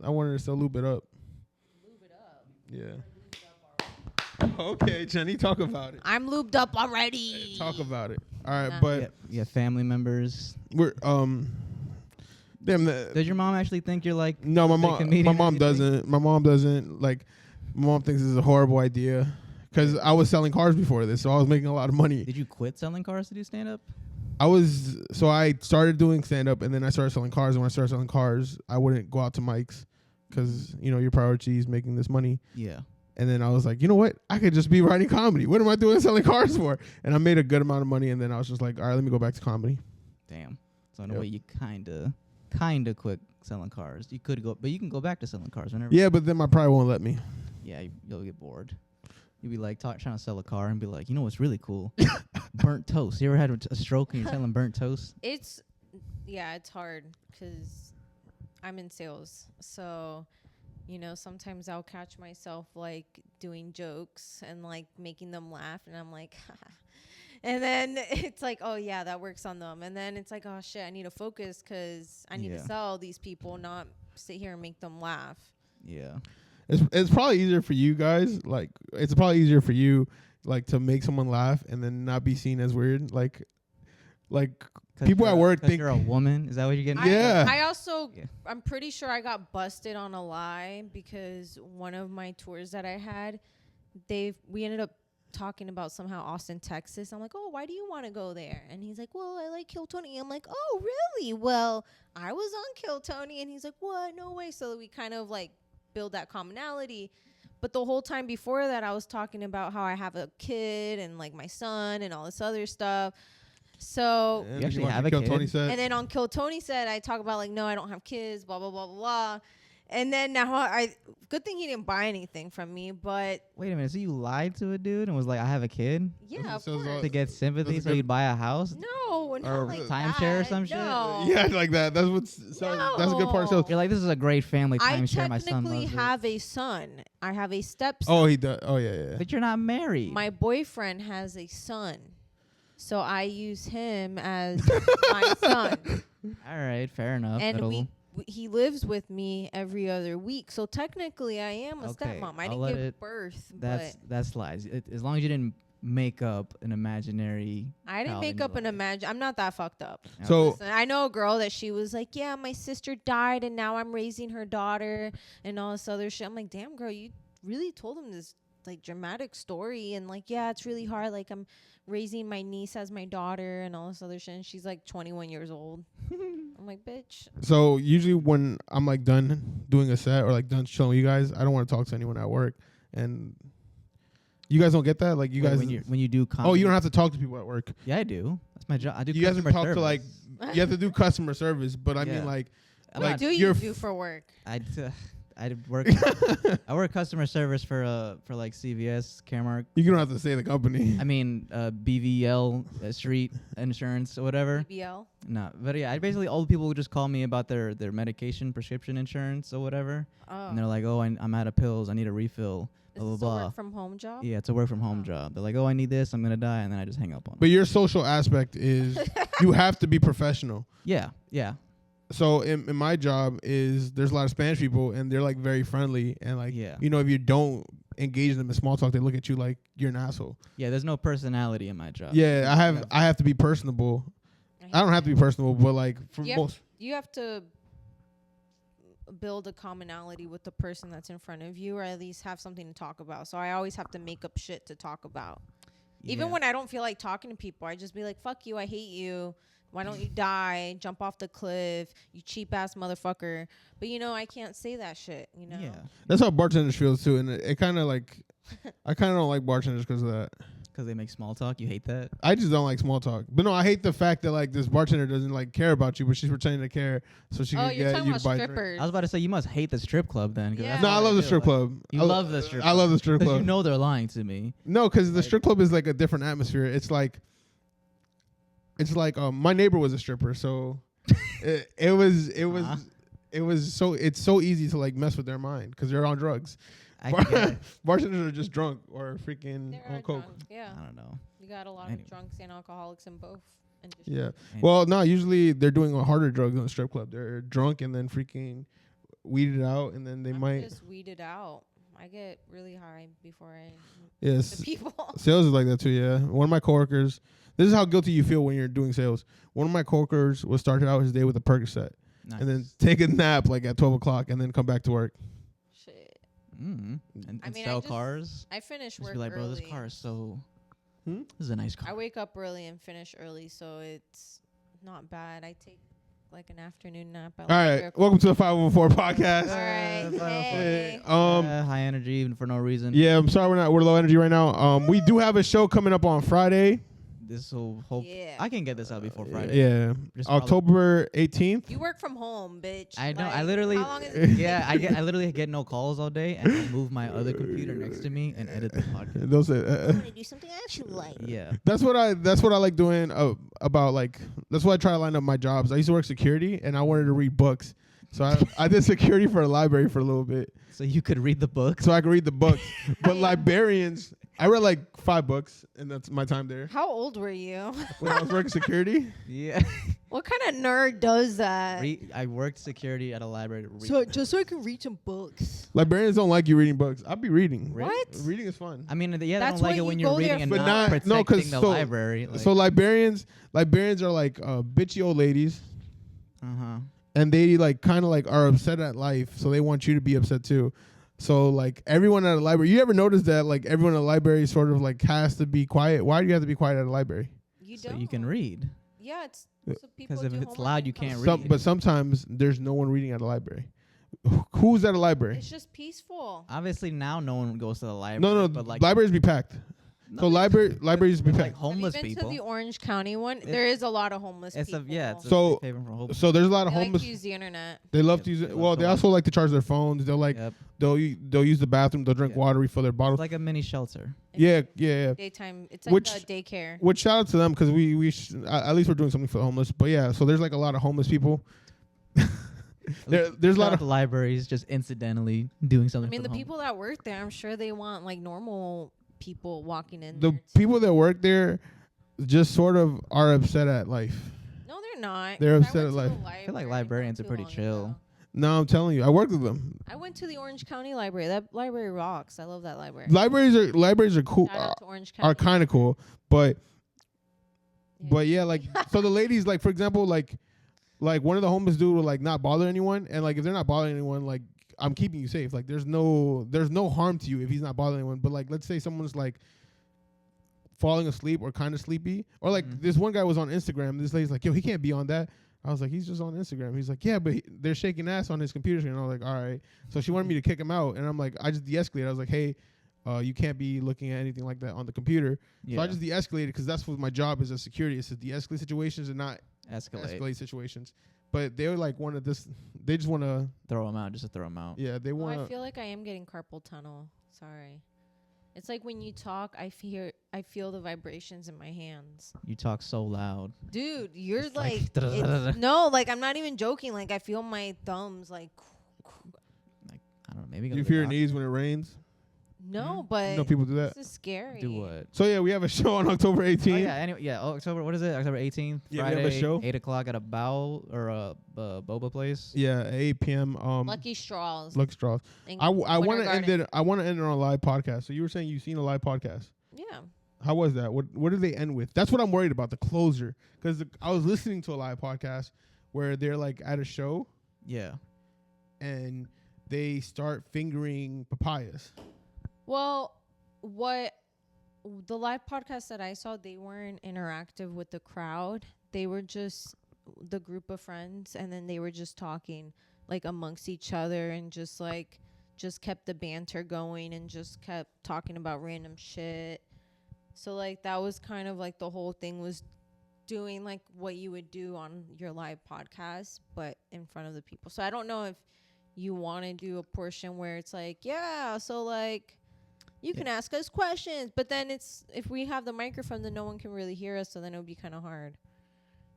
I wanted to lube it up. Lube it up. Yeah. Okay, Jenny, talk about it. I'm lubed up already. Talk about it. All right, Nah. but Yeah, family members. we're damn. Does your mom actually think you're like? No, my big mom. comedian My or mom anything? doesn't. My mom doesn't like. My mom thinks this is a horrible idea because I was selling cars before this, so I was making a lot of money. Did you quit selling cars to do stand up? I started doing stand up and then I started selling cars. And when I started selling cars, I wouldn't go out to mics because your priority is making this money. Yeah. And then I was like, you know what? I could just be writing comedy. What am I doing selling cars for? And I made a good amount of money. And then I was just like, all right, let me go back to comedy. Damn. So in a way, you kind of quit selling cars. You could go, but you can go back to selling cars whenever. Yeah, but then my pride won't let me. Yeah, you'll get bored. You'll be like trying to sell a car and be like, you know what's really cool? Burnt toast. You ever had a stroke and you're selling burnt toast? It's hard because I'm in sales. So, sometimes I'll catch myself like doing jokes and like making them laugh. And I'm like, and then it's like, oh yeah, that works on them. And then it's like, oh shit, I need to focus because I need to sell these people, not sit here and make them laugh. Yeah. It's probably easier for you guys. Like, it's probably easier for you, like, to make someone laugh and then not be seen as weird. Like people at work think you're a woman. Is that what you're getting? Yeah. I also, I'm pretty sure I got busted on a lie because one of my tours that I had, we ended up talking about somehow Austin, Texas. I'm like, oh, why do you want to go there? And he's like, well, I like Kill Tony. I'm like, oh, really? Well, I was on Kill Tony. And he's like, what? No way. So we kind of like build that commonality. But the whole time before that, I was talking about how I have a kid and like my son and all this other stuff. So And You actually watch have a Kill kid? Tony said. and then on Kill Tony said, I talk about like, no, I don't have kids, blah, blah, blah, blah, blah. And then now good thing he didn't buy anything from me, but Wait a minute. So you lied to a dude and was like, I have a kid yeah, of So it's course. to get sympathy That's so good. you'd buy a house? No, not Or like timeshare or that. some shit? No. Yeah, like that. That's that's a good part. So, You're like, this is a great family I timeshare. My son technically loves it. have a son. I have a stepson. oh, he does. Oh, yeah. But you're not married. My boyfriend has a son. So I use him as my son. All right, fair enough. And he lives with me every other week. So technically I am a Okay, stepmom. I I'll didn't let give it- birth, That's lies. As long as you didn't make up an imaginary. I didn't child make in your up an life. imagine. I'm not that fucked up. So, Listen, I know a girl that she was like, yeah, my sister died and now I'm raising her daughter and all this other shit. I'm like, damn, girl, you really told him this like dramatic story and like, yeah, it's really hard. Like I'm raising my niece as my daughter and all this other shit. And she's like 21 years old. I'm like, bitch. so usually when I'm like done doing a set or like done showing you guys, I don't want to talk to anyone at work. And you guys don't get that? Like, you Wait, guys. when you do comedy. Oh, you don't have to talk to people at work. Yeah, I do. That's my job. I do. You have to customer talk to like. service. You have to do customer service, but I Yeah. mean like. I'm What not- do you're you do for work? I work. I work customer service for like CVS, Caremark. You don't have to say the company. I mean BVL, Street Insurance or whatever. BBL? No, but yeah, I basically all the people would just call me about their medication, prescription insurance or whatever, Oh. and they're like, oh, I'm out of pills, I need a refill. Is Blah this blah a blah. work from home job? Yeah, it's a work from home Oh. job. They're like, oh, I need this, I'm gonna die, and then I just hang up on them. But your social aspect is you have to be professional. Yeah. So in my job is there's a lot of Spanish people and they're like very friendly and like Yeah. if you don't engage them in small talk, they look at you like you're an asshole. Yeah, there's no personality in my job. Yeah, I have to be personable. I don't have to be personable, but like for most. You have to build a commonality with the person that's in front of you, or at least have something to talk about. So I always have to make up shit to talk about. Even when I don't feel like talking to people, I just be like, fuck you, I hate you. Why don't you die? Jump off the cliff, you cheap ass motherfucker. But I can't say that shit, Yeah. That's how bartenders feels too, and it kind of like I kind of don't like bartenders because of that. Because they make small talk. You hate that? I just don't like small talk. But no, I hate the fact that like this bartender doesn't like care about you, but she's pretending to care so she Oh, can you're get talking you about to buy a drink. strippers. I was about to say, you must hate the strip club then. 'Cause Yeah. that's No, how I love the feel, strip like, club. You love the strip I love the strip Because club. you know they're lying to me. No, because the strip club is like a different atmosphere. It's like my neighbor was a stripper, so it's so easy to like mess with their mind because they're on drugs. I get it. Bartenders are just drunk or freaking There on are coke. drunk, yeah. I don't know. You got a lot Anyway. of drunks and alcoholics in both industries. Yeah. Well, no, usually they're doing harder drugs in the strip club. They're drunk and then freaking weed it out, and then they I'm might. just weed it out. I get really high before I Yes, the people. sales is like that too. Yeah, one of my coworkers. This is how guilty you feel when you're doing sales. One of my coworkers was started out his day with a Percocet, Nice. and then take a nap like at 12 o'clock, and then come back to work. Shit. And I mean, sell cars. I finish Just work be like, bro, early. this car is so. Hmm? This is a nice car. I wake up early and finish early, so it's not bad. I take like an afternoon nap. All right, welcome to the 504 podcast. All right. Hey, Hey. High energy even for no reason. Yeah, I'm sorry we're low energy right now. We do have a show coming up on Friday. This will hope Yeah. I can get this out before Friday. Yeah, Just October 18th. You work from home, bitch. I know. Like, I literally. How long is it? Yeah, I literally get no calls all day, and I move my other computer next to me and edit the podcast. Those I want to do something I actually like. Yeah. that's what I like doing about like that's why I try to line up my jobs. I used to work security and I wanted to read books. So I did security for a library for a little bit. So you could read the book. So I could read the books. But librarians, I read like 5 books and that's my time there. How old were you? When I was working security. Yeah. What kind of nerd does that? I worked security at a library. To read Just so I can read some books. Librarians don't like you reading books. I'll be reading. What? Reading is fun. I mean, yeah, they That's don't like what it when you you're go there reading and for. But not not- no, 'cause protecting the so- library. Like, So librarians are like bitchy old ladies. uh-huh. And they like kind of like are upset at life, so they want you to be upset too. So like everyone at a library, you ever notice that like everyone at a library sort of like has to be quiet? Why do you have to be quiet at a library? You So don't. you can read. Yeah, it's so people. Because if do it's homework loud, and you come can't back. read. But sometimes there's no one reading at a library. Who's at a library? It's just peaceful. Obviously, now no one goes to the library. No, but like libraries be packed. So libraries be like packed. homeless Have you been people. to the Orange County one? There is a lot of homeless It's a people. it's a So- safe haven for homeless. So there's a lot of They like homeless. to use the internet. They love Yep, to use they it. love Well, to they like- also like to charge their phones. They'll like Yep. they'll use the bathroom. They'll drink Yeah. water, refill their It's bottles. like a mini shelter. Yeah. Daytime. It's like Which- a daycare. Which shout out to them because at least we're doing something for the homeless. But yeah, so there's like a lot of homeless people. There's a lot Shout out of to libraries just incidentally doing I something. mean, for the the people that work there, I'm sure they want like normal people walking in. the there too. people that work there just sort of are upset at life. No, they're not. They're 'cause upset I at went to the life. I feel like library librarians not are too pretty long chill. ago. No, I'm telling you, I worked with them. I went to the Orange County Library. That library rocks. I love that library. Libraries are cool. Shout out to Orange County. Are kind of cool, but Yeah. like so the ladies like for example like one of the homeless dude will like not bother anyone, and like if they're not bothering anyone, like I'm keeping you safe. Like there's no harm to you if he's not bothering anyone. But like let's say someone's like falling asleep or kind of sleepy, or like this one guy was on Instagram. This lady's like, yo, he can't be on that. I was like, he's just on Instagram. He's like, yeah, but they're shaking ass on his computer screen. And I was like, all right. So she wanted me to kick him out, and I'm like, I just de-escalated. I was like, hey, you can't be looking at anything like that on the computer. Yeah. So I just de-escalated because that's what my job is as security, is to de-escalate situations and not escalate situations. But they were like they just want to, Throw them out just to throw them out. yeah, they Oh, want I to. feel like I am getting carpal tunnel. Sorry. It's like when you talk, I feel the vibrations in my hands. You talk so loud. Dude, you're It's like it's- no, like I'm not even joking. Like I feel my thumbs like I don't know. Maybe Do go you to feel the your knees when it rains? no, but You know people do that. this is scary. Do what? So yeah, we have a show on October 18th. Oh yeah. Anyway, yeah. Oh, October. What is it? October 18th. Yeah, we have a Friday. show. 8:00 at a bow or a boba place. Yeah, at 8 p.m. Lucky Straws. Lucky Straws. in I want Winter to end Garden. it. I want to end it on a live podcast. So you were saying you've seen a live podcast. Yeah. How was that? What did they end with? That's what I'm worried about, the closure. Because I was listening to a live podcast where they're like at a show Yeah. and they start fingering papayas. Well, what the live podcast that I saw, they weren't interactive with the crowd. They were just the group of friends, and then they were just talking like amongst each other and just kept the banter going and just kept talking about random shit. So like that was kind of like the whole thing was doing like what you would do on your live podcast, but in front of the people. So I don't know if you want to do a portion where it's like, yeah, so like you can ask us questions, but then it's if we have the microphone, then no one can really hear us, so then it would be kind of hard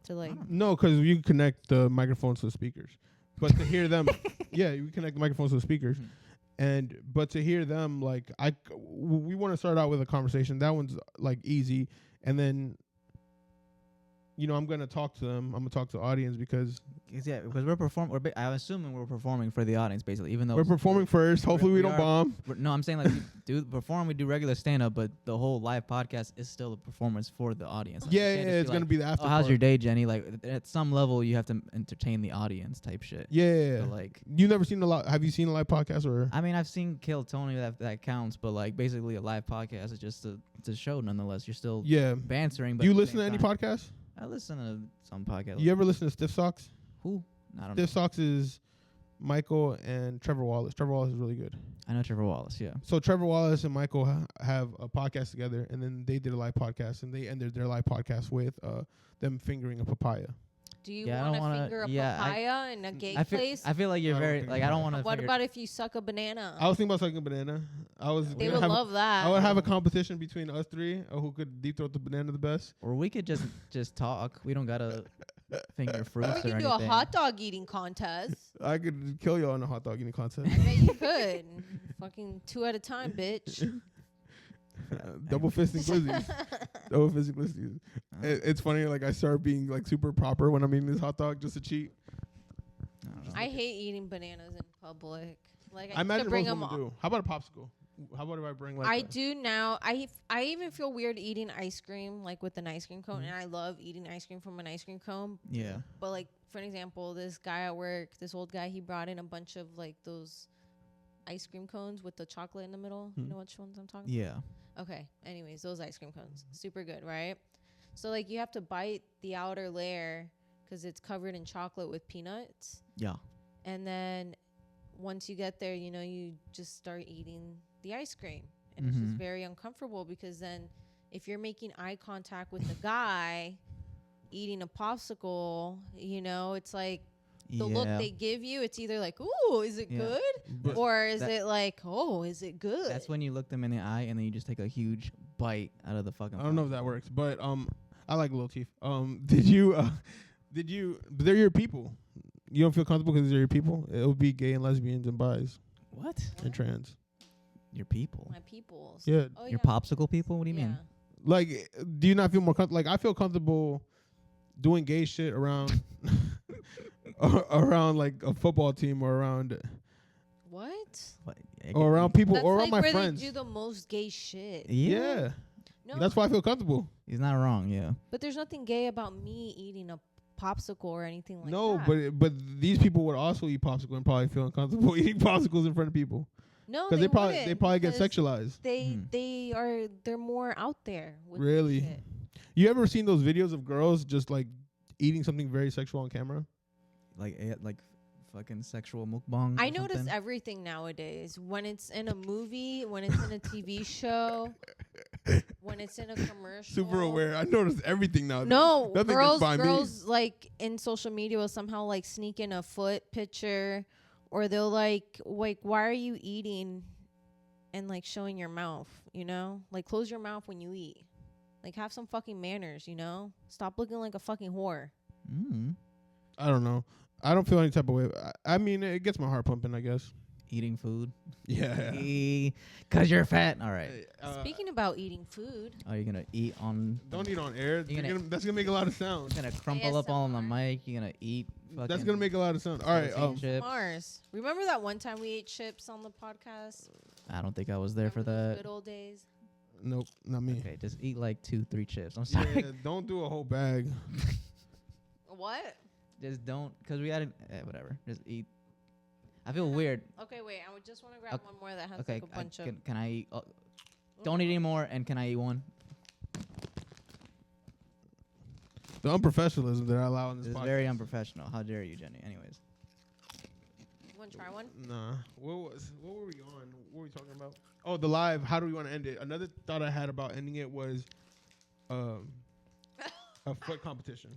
to like. No, because you connect the microphones to the speakers. But to hear them, yeah, you connect the microphones to the speakers. But to hear them, like, we want to start out with a conversation. That one's like easy. And then I'm gonna talk to them. I'm gonna talk to the audience because because we're performing. I'm assuming we're performing for the audience, basically. Even though we're performing first. Hopefully, we don't bomb. No, I'm saying like we do perform. We do regular stand up, but the whole live podcast is still a performance for the audience. Like, Yeah, it's gonna be the after. Oh, how's part. your day, Jenny? Like at some level, you have to entertain the audience, type shit. Yeah. So, like, you never seen a lot. Have you seen a live podcast or? I mean, I've seen Kill Tony. That counts, but like basically a live podcast is just a show. Nonetheless, you're still bantering. But Do you at the listen to same any time- podcasts? I listen to some podcasts. You ever listen to Stiff Socks? Who? I don't Stiff Socks is Michael and Trevor Wallace. Trevor Wallace is really good. I know Trevor Wallace. Yeah. So Trevor Wallace and Michael have a podcast together, and then they did a live podcast, and they ended their live podcast with them fingering a papaya. Do you Yeah, I want don't to wanna- finger a yeah, papaya in a gay I feel place? I feel like you're I don't very think like so. I don't want to. What about if you suck a banana? I was thinking about sucking a banana. They would love that. I would have a competition between us three of who could deep throat the banana the best. Or we could just talk. We don't gotta finger fruits we or could anything. do a hot dog eating contest. I could kill you on a hot dog eating contest. I bet you could. Fucking 2 at a time, bitch. Double fisting glizzies. Double fisting glizzies. It's funny. Like I start being like super proper when I'm eating this hot dog just to cheat. I don't know. I hate eating bananas in public. Like I I imagine used to bring most them. women do. How about a popsicle? How about if I bring like? I do now. I even feel weird eating ice cream like with an ice cream cone, and I love eating ice cream from an ice cream cone. Yeah. But like for an example, this guy at work, this old guy, he brought in a bunch of like those ice cream cones with the chocolate in the middle. You know which ones I'm talking Yeah. about? Okay. Anyways, those ice cream cones, super good, right? So like you have to bite the outer layer because it's covered in chocolate with peanuts, Yeah. and then once you get there, you just start eating the ice cream, and it's just very uncomfortable because then if you're making eye contact with the guy eating a popsicle, it's like the look they give you, it's either like, ooh, is it good? But Or is it like, oh, is it good? That's when you look them in the eye and then you just take a huge bite out of the fucking. I don't know if that works, but I like little teeth. Did you? But they're your people. You don't feel comfortable because they're your people. It would be gay and lesbians and bis What? and trans. Your people. My peoples. Yeah. Oh, Your yeah. popsicle people. What do you mean? Like, do you not feel more comfortable? Like, I feel comfortable doing gay shit around around like a football team or around What? What? or around people That's or around like my where friends. they do the most gay shit. Yeah. No, That's why I feel comfortable. He's not wrong. Yeah. but there's nothing gay about me eating a popsicle or anything like No, that. but these people would also eat popsicle and probably feel uncomfortable eating popsicles in front of people no, because they probably get because sexualized. They're more out there. With Really? shit. You ever seen those videos of girls just like eating something very sexual on camera? Like fucking sexual mukbang. I notice everything nowadays. When it's in a movie, when it's in a TV show, when it's in a commercial. Super aware. I noticed everything now. No, Nothing gets girls by me. like in social media will somehow like sneak in a foot picture, or they'll like why are you eating, and like showing your mouth, like close your mouth when you eat, like have some fucking manners, stop looking like a fucking whore. I don't know. I don't feel any type of way. I mean, it gets my heart pumping, I guess. Eating food. Yeah. Cause you're fat. All right. Speaking about eating food, Are you gonna eat on? Don't eat on air. That's gonna make a lot of sound. You're gonna crumple up all on the ASMR. mic. You're gonna eat. That's gonna make a lot of sound. All right. chips. Mars. Remember that one time we ate chips on the podcast? I don't think I was there for Remember those that. good old days. Nope, not me. Okay, just eat like 2-3 chips. I'm sorry. Yeah, don't do a whole bag. What? Just don't, cause we had whatever. Just eat. I feel weird. Okay, wait. I would just want to grab Okay, one more that has Okay, like a bunch of. can I eat? Don't eat anymore. And can I eat one? The unprofessionalism that I allow in this This is podcast. very unprofessional. How dare you, Jenny? Anyways. You want to try one? Nah. What were we on? What were we talking about? Oh, the live. How do we want to end it? Another thought I had about ending it was a foot competition.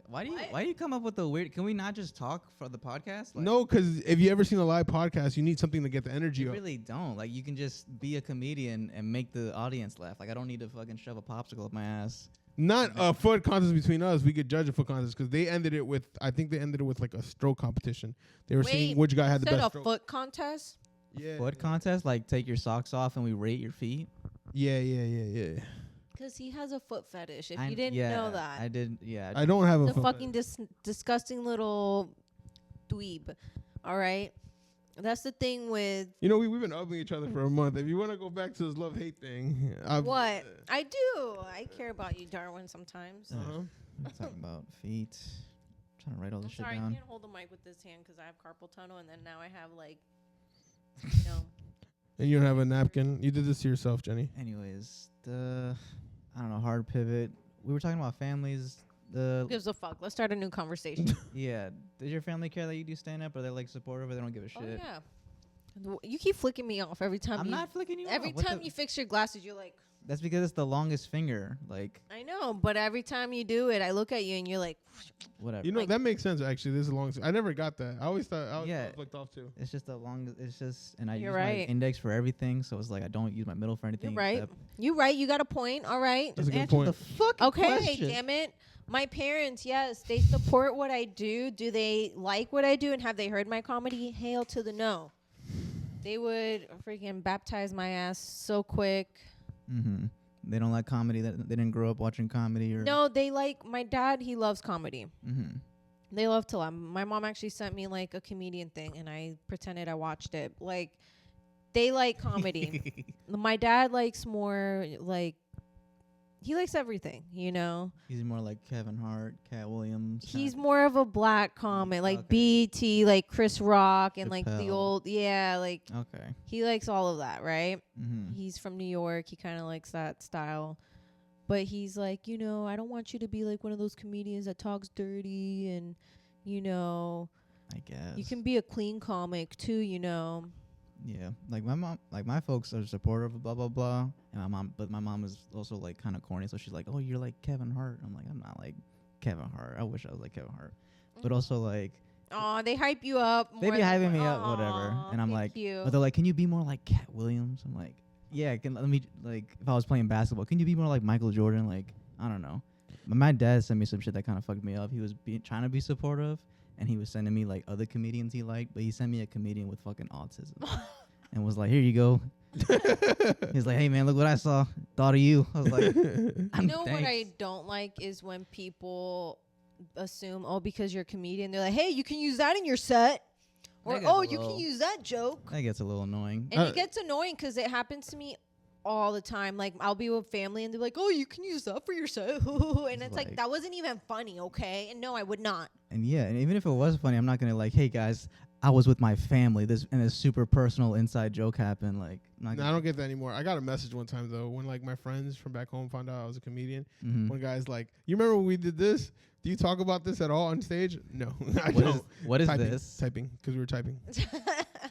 Why do you come up with the weird? Can we not just talk for the podcast? Like, No, because if you ever seen a live podcast, you need something to get the energy you up. really don't. Like, you can just be a comedian and make the audience laugh. Like, I don't need to fucking shove a popsicle up my ass. Not a foot contest between us. We could judge a foot contest because they ended it with. I think they ended it with like a stroke competition. They were seeing which guy had the Instead best of stroke. foot contest? Yeah. Foot contest? Like, take your socks off and we rate your feet? Yeah. Because he has a foot fetish. If I- you didn't yeah, know that. I did. Yeah. I don't have a The foot fucking disgusting little dweeb. All right? That's the thing with... You know, we've been upping each other for a month. If you want to go back to this love-hate thing. What? I do. I care about you, Darwin, sometimes. Uh-huh. I'm talking about feet. I'm trying to write all I'm this shit sorry, I down. can't hold the mic with this hand because I have carpal tunnel, and then now I have, like, you know... And you don't have a napkin. You did this to yourself, Jenny. Anyways, I don't know, hard pivot. We were talking about families. Who gives a fuck? Let's start a new conversation. Yeah. Does your family care that you do stand up? Or they like supportive or they don't give a shit? Oh, yeah. You keep flicking me off every time. I'm not flicking you off. Every What time the- you fix your glasses, you're like... That's because it's the longest finger. Like, I know, but every time you do it, I look at you and you're like... whatever. You know, that makes sense, actually. This is long. I never got that. I always thought I was Yeah. flicked off, too. It's just the long. It's just, and I You're use my right. index for everything. So it's like I don't use my middle for anything. You're right. except- You right. You got a point. All right. That's a good Answer point. the fucking Okay, question. damn it. My parents, yes, they support what I do. Do they like what I do? And have they heard my comedy? Hail to the no. They would freaking baptize my ass so quick. Mm-hmm. They don't like comedy. That they didn't grow up watching comedy or. No, they like my dad. He loves comedy. Mm-hmm. They love to laugh. My mom actually sent me like a comedian thing, and I pretended I watched it. Like, they like comedy. My dad likes more like. He likes everything, you know. He's more like Kevin Hart, Cat Williams. He's more of a black comic, like Okay. BT, like Chris Rock, and like the Chappelle. old, like Okay. he likes all of that, right? Mm-hmm. He's from New York. He kind of likes that style, but he's like, you know, I don't want you to be like one of those comedians that talks dirty, and you know, I guess. you can be a clean comic too, you know. Yeah, like my mom, like my folks are supportive of blah blah blah, and my mom is also like kind of corny, so she's like, "Oh, you're like Kevin Hart." I'm like, I'm not like Kevin Hart. I wish I was like Kevin Hart, but also like Oh, they hype you up. they more be than- hyping me up, Aw, whatever, and I'm thank like, you. but they're like, "Can you be more like Cat Williams?" I'm like, "Yeah, let me like if I was playing basketball, can you be more like Michael Jordan?" Like, I don't know. But my dad sent me some shit that kind of fucked me up. He was trying to be supportive, and he was sending me like other comedians he liked, but he sent me a comedian with fucking autism. And was like, "Here you go." He's like, "Hey man, look what I saw. Thought of you." I was like, You know what I "Thanks." don't like is when people assume, oh, because you're a comedian, they're like, hey, you can use that in your set. Or, That gets oh, a you can little- use that joke. That gets a little annoying. And it gets annoying because it happens to me all the time. Like, I'll be with family and they're like, oh, you can use that for your set. And it's like, like- that wasn't even funny, okay? And no, I would not. And yeah, and even if it was funny, I'm not gonna like, "Hey guys, I was with my family. This and a super personal inside joke happened." Like, I'm not No, I don't get that anymore. I got a message one time though when like my friends from back home found out I was a comedian. Mhm. One guy's like, "You remember when we did this? Do you talk about this at all on stage?" No, I What don't. is what is typing, this? Typing because we were typing.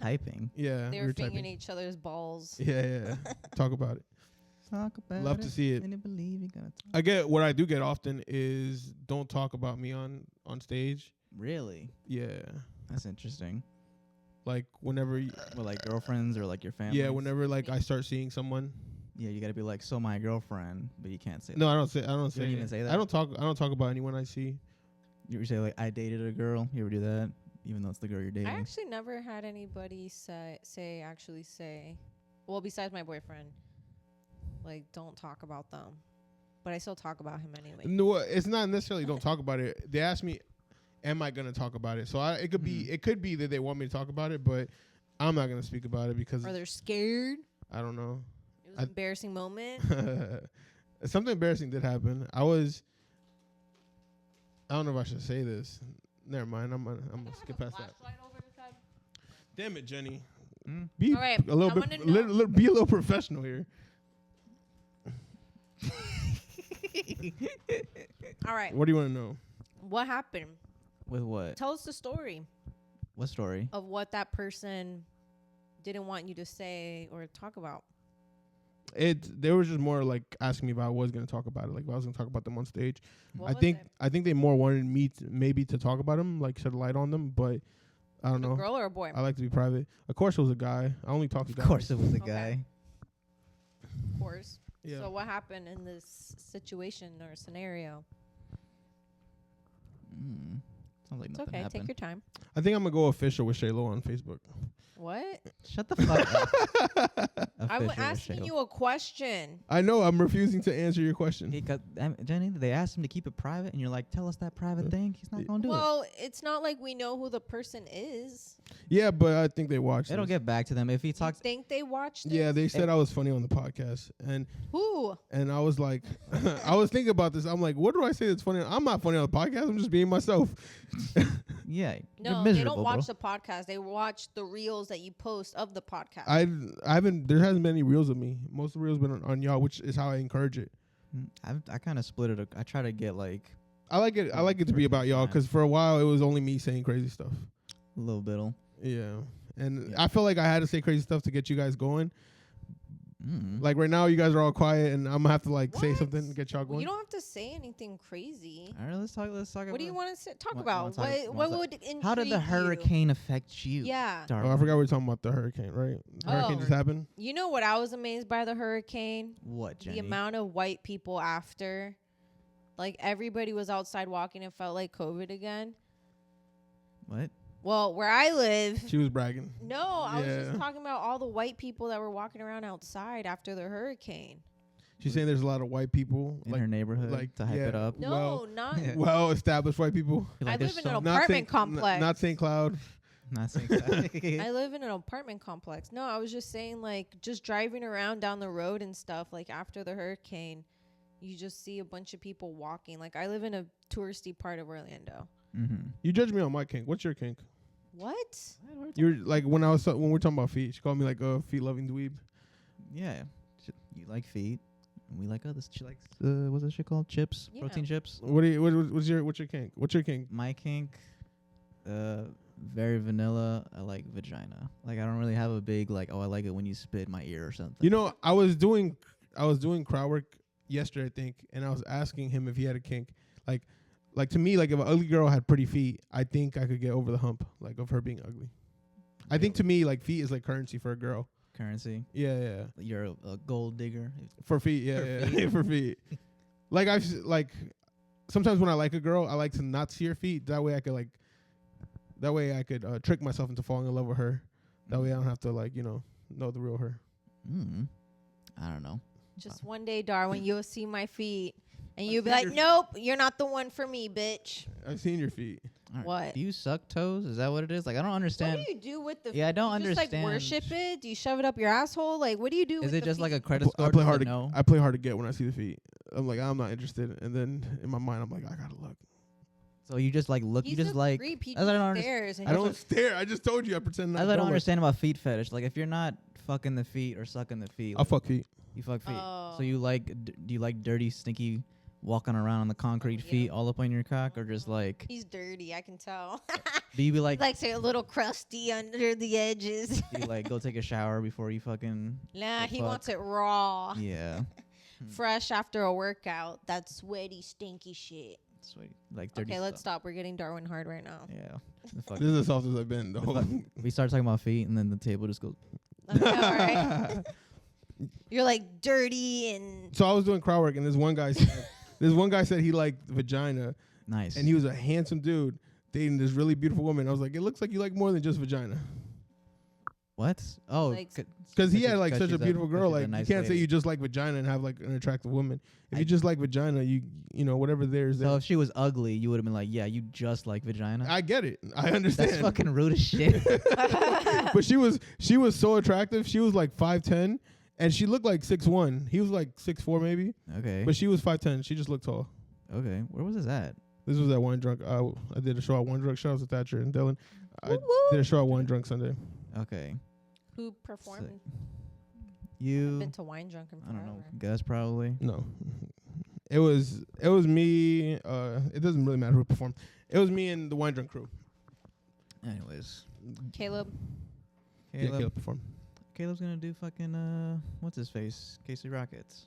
Typing. Yeah, They we were were fingering typing. each other's balls. Yeah. Talk about it. Talk about Love it. to see it. And believe you gotta talk. I get what I do get often is don't talk about me on stage. Really? Yeah, That's interesting. like whenever. Well, like girlfriends or like your family. Yeah, whenever like I start seeing someone. Yeah, you gotta be like, "So my girlfriend," but you can't say. No, I don't say. I don't say. don't even say that? I don't talk. I don't talk about anyone I see. You ever say like, "I dated a girl." You ever do that? Even though it's the girl you're dating. I actually never had anybody say, well, besides my boyfriend, like, don't talk about them. But I still talk about him anyway. No, it's not necessarily don't talk about it. They ask me, "Am I gonna talk about it?" So it could be. Mhm. It could be that they want me to talk about it, but I'm not gonna speak about it because Or they're scared. I don't know. It was an embarrassing moment. Something embarrassing did happen. I don't know if I should say this. Never mind. I'm gonna skip past that. Damn it, Jenny. Mm. Be All right, a little I bit. wanna know- Be a little professional here. All right. What do you want to know? What happened? With what? Tell us the story What story? of what that person didn't want you to say or talk about. They were just more like asking me if I was gonna talk about it, like if I was gonna talk about them on stage. What I was think it? I think they more wanted me maybe to talk about them, like shed a light on them, but I don't A know. girl or a boy? I like to be private. Of course, it was a guy. I only talk to Of guys. course, it was a Okay. guy. Of course. Yeah. So what happened in this situation or scenario? Sounds like It's nothing okay. happened. Take your time. I think I'm gonna go official with Shaylo on Facebook. What? Shut the fuck up. I'm Official asking Shaylo. you a question. I know I'm refusing to answer your question. He got, Jenny, they asked him to keep it private, and you're like, tell us that private thing. He's not gonna do it. Well, it's not like we know who the person is. Yeah, but I think they watched. It'll this. get back to them if he You talks. think they watched it? Yeah, they said I was funny on the podcast, and Who? I was like, I was thinking about this. I'm like, what do I say that's funny? I'm not funny on the podcast. I'm just being myself. Yeah, you're No, they miserable, don't watch bro. the podcast. They watch the reels that you post of the podcast. I haven't. There hasn't been any reels of me. Most of the reels been on y'all, which is how I encourage it. I kind of split it. I try to get like I like it. I like it to be about y'all because for a while it was only me saying crazy stuff. a little bit. Yeah, and Yeah. I feel like I had to say crazy stuff to get you guys going. Mm. Like right now, you guys are all quiet, and I'm gonna have to like say What? something and get y'all Well, going. you don't have to say anything crazy. All right, let's talk. What What do you want to talk Wa- about? wanna talk- What wanna would intrigue How did the you? hurricane affect you? Yeah. Darwin? Oh, I forgot we were talking about the hurricane, right? The hurricane Oh. just happened. You know what I was amazed by the hurricane? What, Jenny? The amount of white people after. Like everybody was outside walking. It felt like COVID again. What? Well, where I live. She was bragging. No, I was Yeah. just talking about all the white people that were walking around outside after the hurricane. She's saying there's a lot of white people, In like her neighborhood, like, to hype yeah. it up. No, Well, not. Yeah. well-established white people. You're I like, live there's in so- an apartment complex. Not St. Cloud. Not saying I live in an apartment complex. No, I was just saying, like, just driving around down the road and stuff, like, after the hurricane, you just see a bunch of people walking. Like, I live in a touristy part of Orlando. Mm-hmm. You judge me on my kink. What's your kink? What? You're like when we're talking about feet. She called me like a feet-loving dweeb. Yeah. You like feet. We like others. She likes what's that shit called? Chips, Yeah. protein chips. What's your kink? What's your kink? My kink, very vanilla. I like vagina. Like I don't really have a big like. Oh, I like it when you spit in my ear or something. You know, I was doing crowd work yesterday, I think, and I was asking him if he had a kink. Like to me, like if an ugly girl had pretty feet, I think I could get over the hump, like of her being ugly. I think to me, like feet is like currency for a girl. Currency. Yeah. You're a gold digger. For feet, yeah. For feet. Like sometimes when I like a girl, I like to not see her feet. That way I could trick myself into falling in love with her. That way I don't have to know the real her. I don't know. Just one day, Darwin, you'll see my feet. And you'll be like, nope, you're not the one for me, bitch. I've seen your feet. All right. What? Do you suck toes? Is that what it is? Like I don't understand. What do you do with the Yeah, I don't you just, understand. like, worship it? Do you shove it up your asshole? Like, what do you do Is with it the just like a feet? credit score? I play to hard say to no? I play hard to get when I see the feet. I'm like, I'm not interested, and then in my mind I'm like, I gotta look. So you just like look. He's You just a like. creep. He That's what I don't just stares. And I he don't just- stare. I just told you. I pretend. That's what I don't don't look. understand about feet fetish. Like if you're not fucking the feet or sucking the feet, I'll like, fuck feet. you fuck feet. Oh. So you like? Do you like dirty, stinky, walking around on the concrete yeah. feet all up on your cock, or just like? He's dirty. I can tell. Do you be like? He likes it a little crusty under the edges. Do you like go take a shower before you fucking? Nah, the he fuck? wants it raw. Yeah. Fresh after a workout. That sweaty, stinky shit. Sweet. Like dirty. Okay, let's stuff. stop. We're getting Darwin hard right now. Yeah. The fuck- This is as soft as I've been. the Though. fuck- we start talking about feet, and then the table just goes. Okay, all right. You're like dirty and So I was doing crowd work, and this one guy said he liked vagina, Nice. and he was a handsome dude dating this really beautiful woman. I was like, it looks like you like more than just vagina, What? Oh, Like- because he Because had like she's such a a- beautiful because girl. she's a Like nice you can't say lady. you just like vagina and have like an attractive woman. If I- you just like vagina, you know whatever there is there. so if she was ugly, you would have been like, yeah, you just like vagina. I get it. I understand. That's fucking rude as shit. But she was so attractive. She was like 5'10", and she looked like 6'1". He was like 6'4" maybe, Okay. but she was 5'10". She just looked tall. Okay. Where was this at? This was at Wine Drunk. I did a show at Wine Drunk. Shout out to Thatcher and Dylan. I did a show at Wine Drunk Sunday. Okay. who performed. Sick. I've You. been to wine drunk in I forever. don't know. Gus probably. No, it was me. It doesn't really matter who performed. It was me and the Wine Drunk crew. Anyways. Caleb. Yeah, Caleb. Caleb performed. Caleb's gonna do fucking what's his face? Casey Rockets.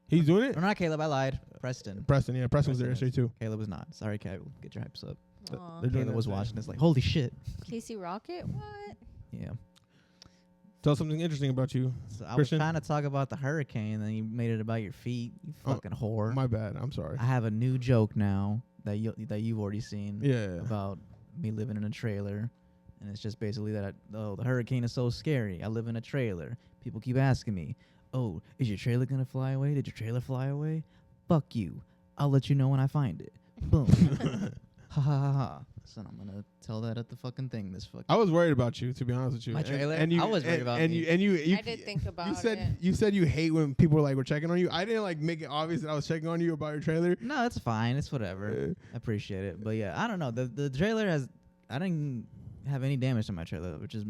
He's doing it. Or not Caleb. I lied. Preston. Preston, yeah, Preston was there Preston yesterday too. Caleb was not. Sorry, Caleb. Get your hypes up. Aw. They're doing Caleb that was today. watching this like, holy shit. Casey Rocket. What? Yeah. Tell something interesting about you. So I Christian? was trying to talk about the hurricane, and then you made it about your feet. You Oh, fucking whore. My bad. I'm sorry. I have a new joke now that you've already seen. Yeah. About me living in a trailer, and it's just basically that the hurricane is so scary. I live in a trailer. People keep asking me, "Oh, is your trailer gonna fly away? Did your trailer fly away?" Fuck you. I'll let you know when I find it. Boom. Ha ha ha ha. So I'm gonna tell that at the fucking thing. This fucking. I was worried about you, to be honest with you. My trailer? And you, I was worried about me. You I did think about you said you hate when people were checking on you. I didn't make it obvious that I was checking on you about your trailer. No, it's fine. It's whatever. I appreciate it. But yeah, I don't know. The trailer I didn't have any damage to my trailer, which is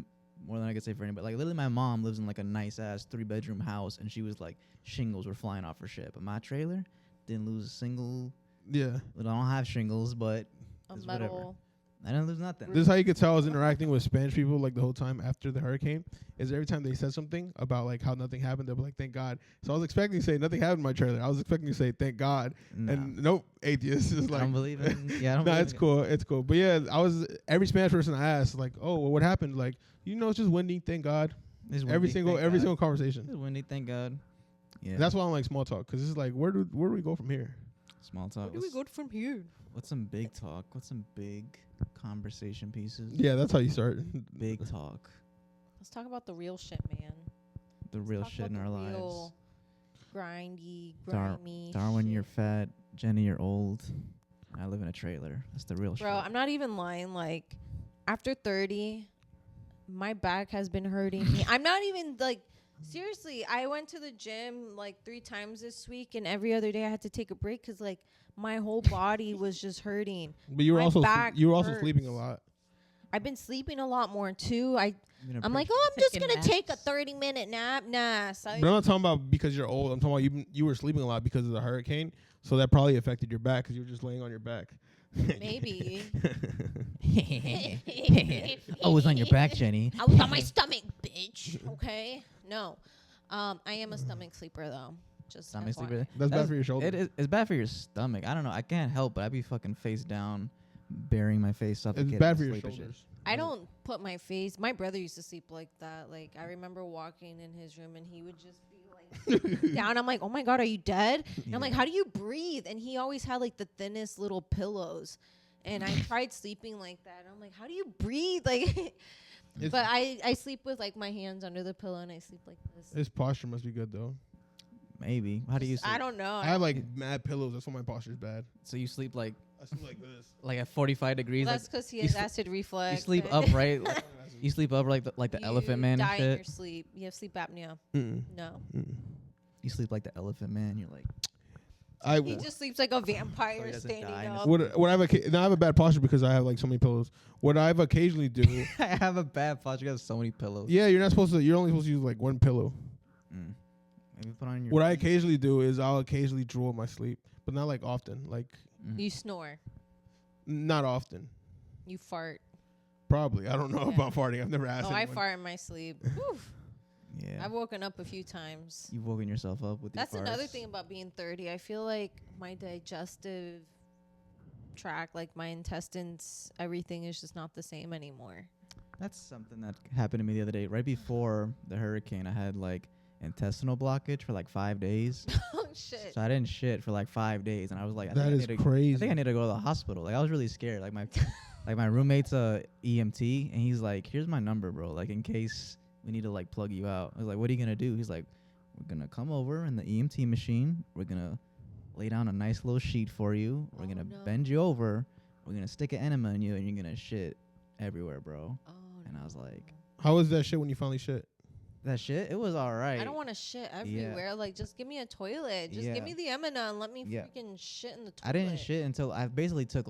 more than I could say for anybody. Like, literally, my mom lives in a nice ass 3-bedroom house, and she was shingles were flying off her shit. But my trailer didn't lose a single. Yeah. I don't have shingles, but A it's metal. whatever. I didn't lose nothing. This is how you could tell I was interacting with Spanish people the whole time after the hurricane. Is every time they said something about how nothing happened, they'll be like, "Thank God." So I was expecting to say nothing happened in my trailer. I was expecting to say "Thank God," No. and nope, atheist is I don't believe in. Yeah, I don't no, believe it's in it. cool. It's cool. But yeah, every Spanish person I asked, "Oh, well, what happened?" It's just windy. Thank God. It's Every windy, single thank God. single conversation. It's windy, thank God. Yeah. That's why I don't like small talk, because it's where do we go from here? Small talk. Where do we go from here? What's some big talk? What's some big conversation pieces? Yeah, that's how you start. Big talk. Let's talk about the real shit, man. The Let's real talk shit in about our the lives. real Grindy, Dar- grimy. Darwin, shit. you're fat. Jenny, you're old. I live in a trailer. That's the real shit. Bro, I'm not even lying. After 30, my back has been hurting me. I'm not even seriously. I went to the gym 3 times this week, and every other day I had to take a break because my whole body was just hurting. But you were My also back hurts. sleeping a lot. I've been sleeping a lot more too. I'm pretty I'm just taking gonna take a naps. 30-minute nap. Nah, But I'm not talking about because you're old. I'm talking about you were sleeping a lot because of the hurricane, so that probably affected your back because you were just laying on your back. maybe. Oh, it was on your back, Jenny. I was on my stomach, bitch. Okay, no. I am a stomach sleeper though. Just Stomach FYI. sleeper. That's bad for your shoulder. It's bad for your stomach. I don't know. I can't help but I'd be fucking face down, burying my face, suffocating. It's bad for your asleep and shit. shoulders. I don't put my face. My brother used to sleep like that. I remember walking in his room and he would just be down. I'm like, oh my God, are you dead? And I'm like, Yeah. how do you breathe? And he always had the thinnest little pillows. And I tried sleeping like that. And I'm like, how do you breathe? But I sleep with my hands under the pillow and I sleep like this. His posture must be good though. Maybe. How do you sleep? I don't know. I have mad pillows. That's why my posture's bad. So you sleep I sleep like this. at 45 degrees. Well, that's because he you has sleep- acid reflux. You sleep and upright. You sleep up like the you elephant man and die in your shit. sleep. You have sleep apnea. Mm-mm. No. Mm-mm. You sleep like the elephant man. You're like, He just sleeps like a vampire So he doesn't standing die in his up. What I have I have a bad posture because I have so many pillows. What I've occasionally do, I have a bad posture. I have so many pillows. yeah, you're only supposed to use one pillow. Mm. Maybe put on your. What I occasionally do is I'll occasionally drool in my sleep, but not often. Mm. You snore. Not often. You fart. Probably. I don't know Yeah. about farting. I've never asked. Oh, I anyone. fart in my sleep. Whew. Yeah. I've woken up a few times. You've woken yourself up with That's your farts. another thing about being 30. I feel like my digestive tract, my intestines, everything is just not the same anymore. That's something that happened to me the other day. Right before the hurricane, I had intestinal blockage for 5 days. Oh, shit. So I didn't shit for 5 days, and I was like, That is I think crazy. I need to go to the hospital. I was really scared. My roommate's a EMT, and he's like, here's my number, bro. In case we need to plug you out. I was like, what are you gonna do? He's like, we're gonna come over in the EMT machine. We're gonna lay down a nice little sheet for you. We're gonna bend you over. We're gonna stick an enema in you, and you're gonna shit everywhere, bro. Oh, And I was like, How was that shit when you finally shit? that shit, it was all right. I don't want to shit everywhere. Just give me a toilet. Just Yeah. give me the Emina and let me Yeah. freaking shit in the toilet. I didn't shit until I basically took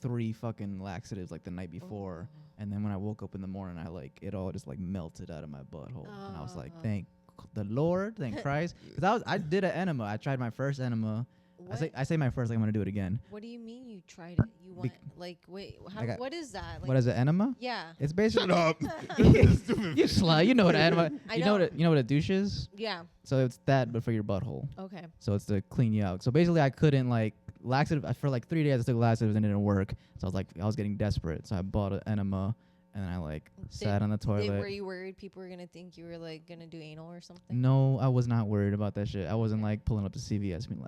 3 fucking laxatives the night before. Oh. And then when I woke up in the morning, it all just melted out of my butthole. And I was like, Oh. thank the Lord, thank Christ. Because I did an enema. I tried my first enema. What? I say my first, I'm going to do it again. What do you mean you tried it? You want wait? What is that? What is an enema? Yeah. It's basically Shut up. you slut. You know what an enema. I You know. know what a douche is? Yeah. So it's that, but for your butthole. Okay. So it's to clean you out. So basically, I couldn't laxative for 3 days. I took laxatives and it didn't work. So I was getting desperate. So I bought an enema and I sat on the toilet. Were you worried people were gonna think you were gonna do anal or something? No, I was not worried about that shit. I wasn't pulling up to CVS being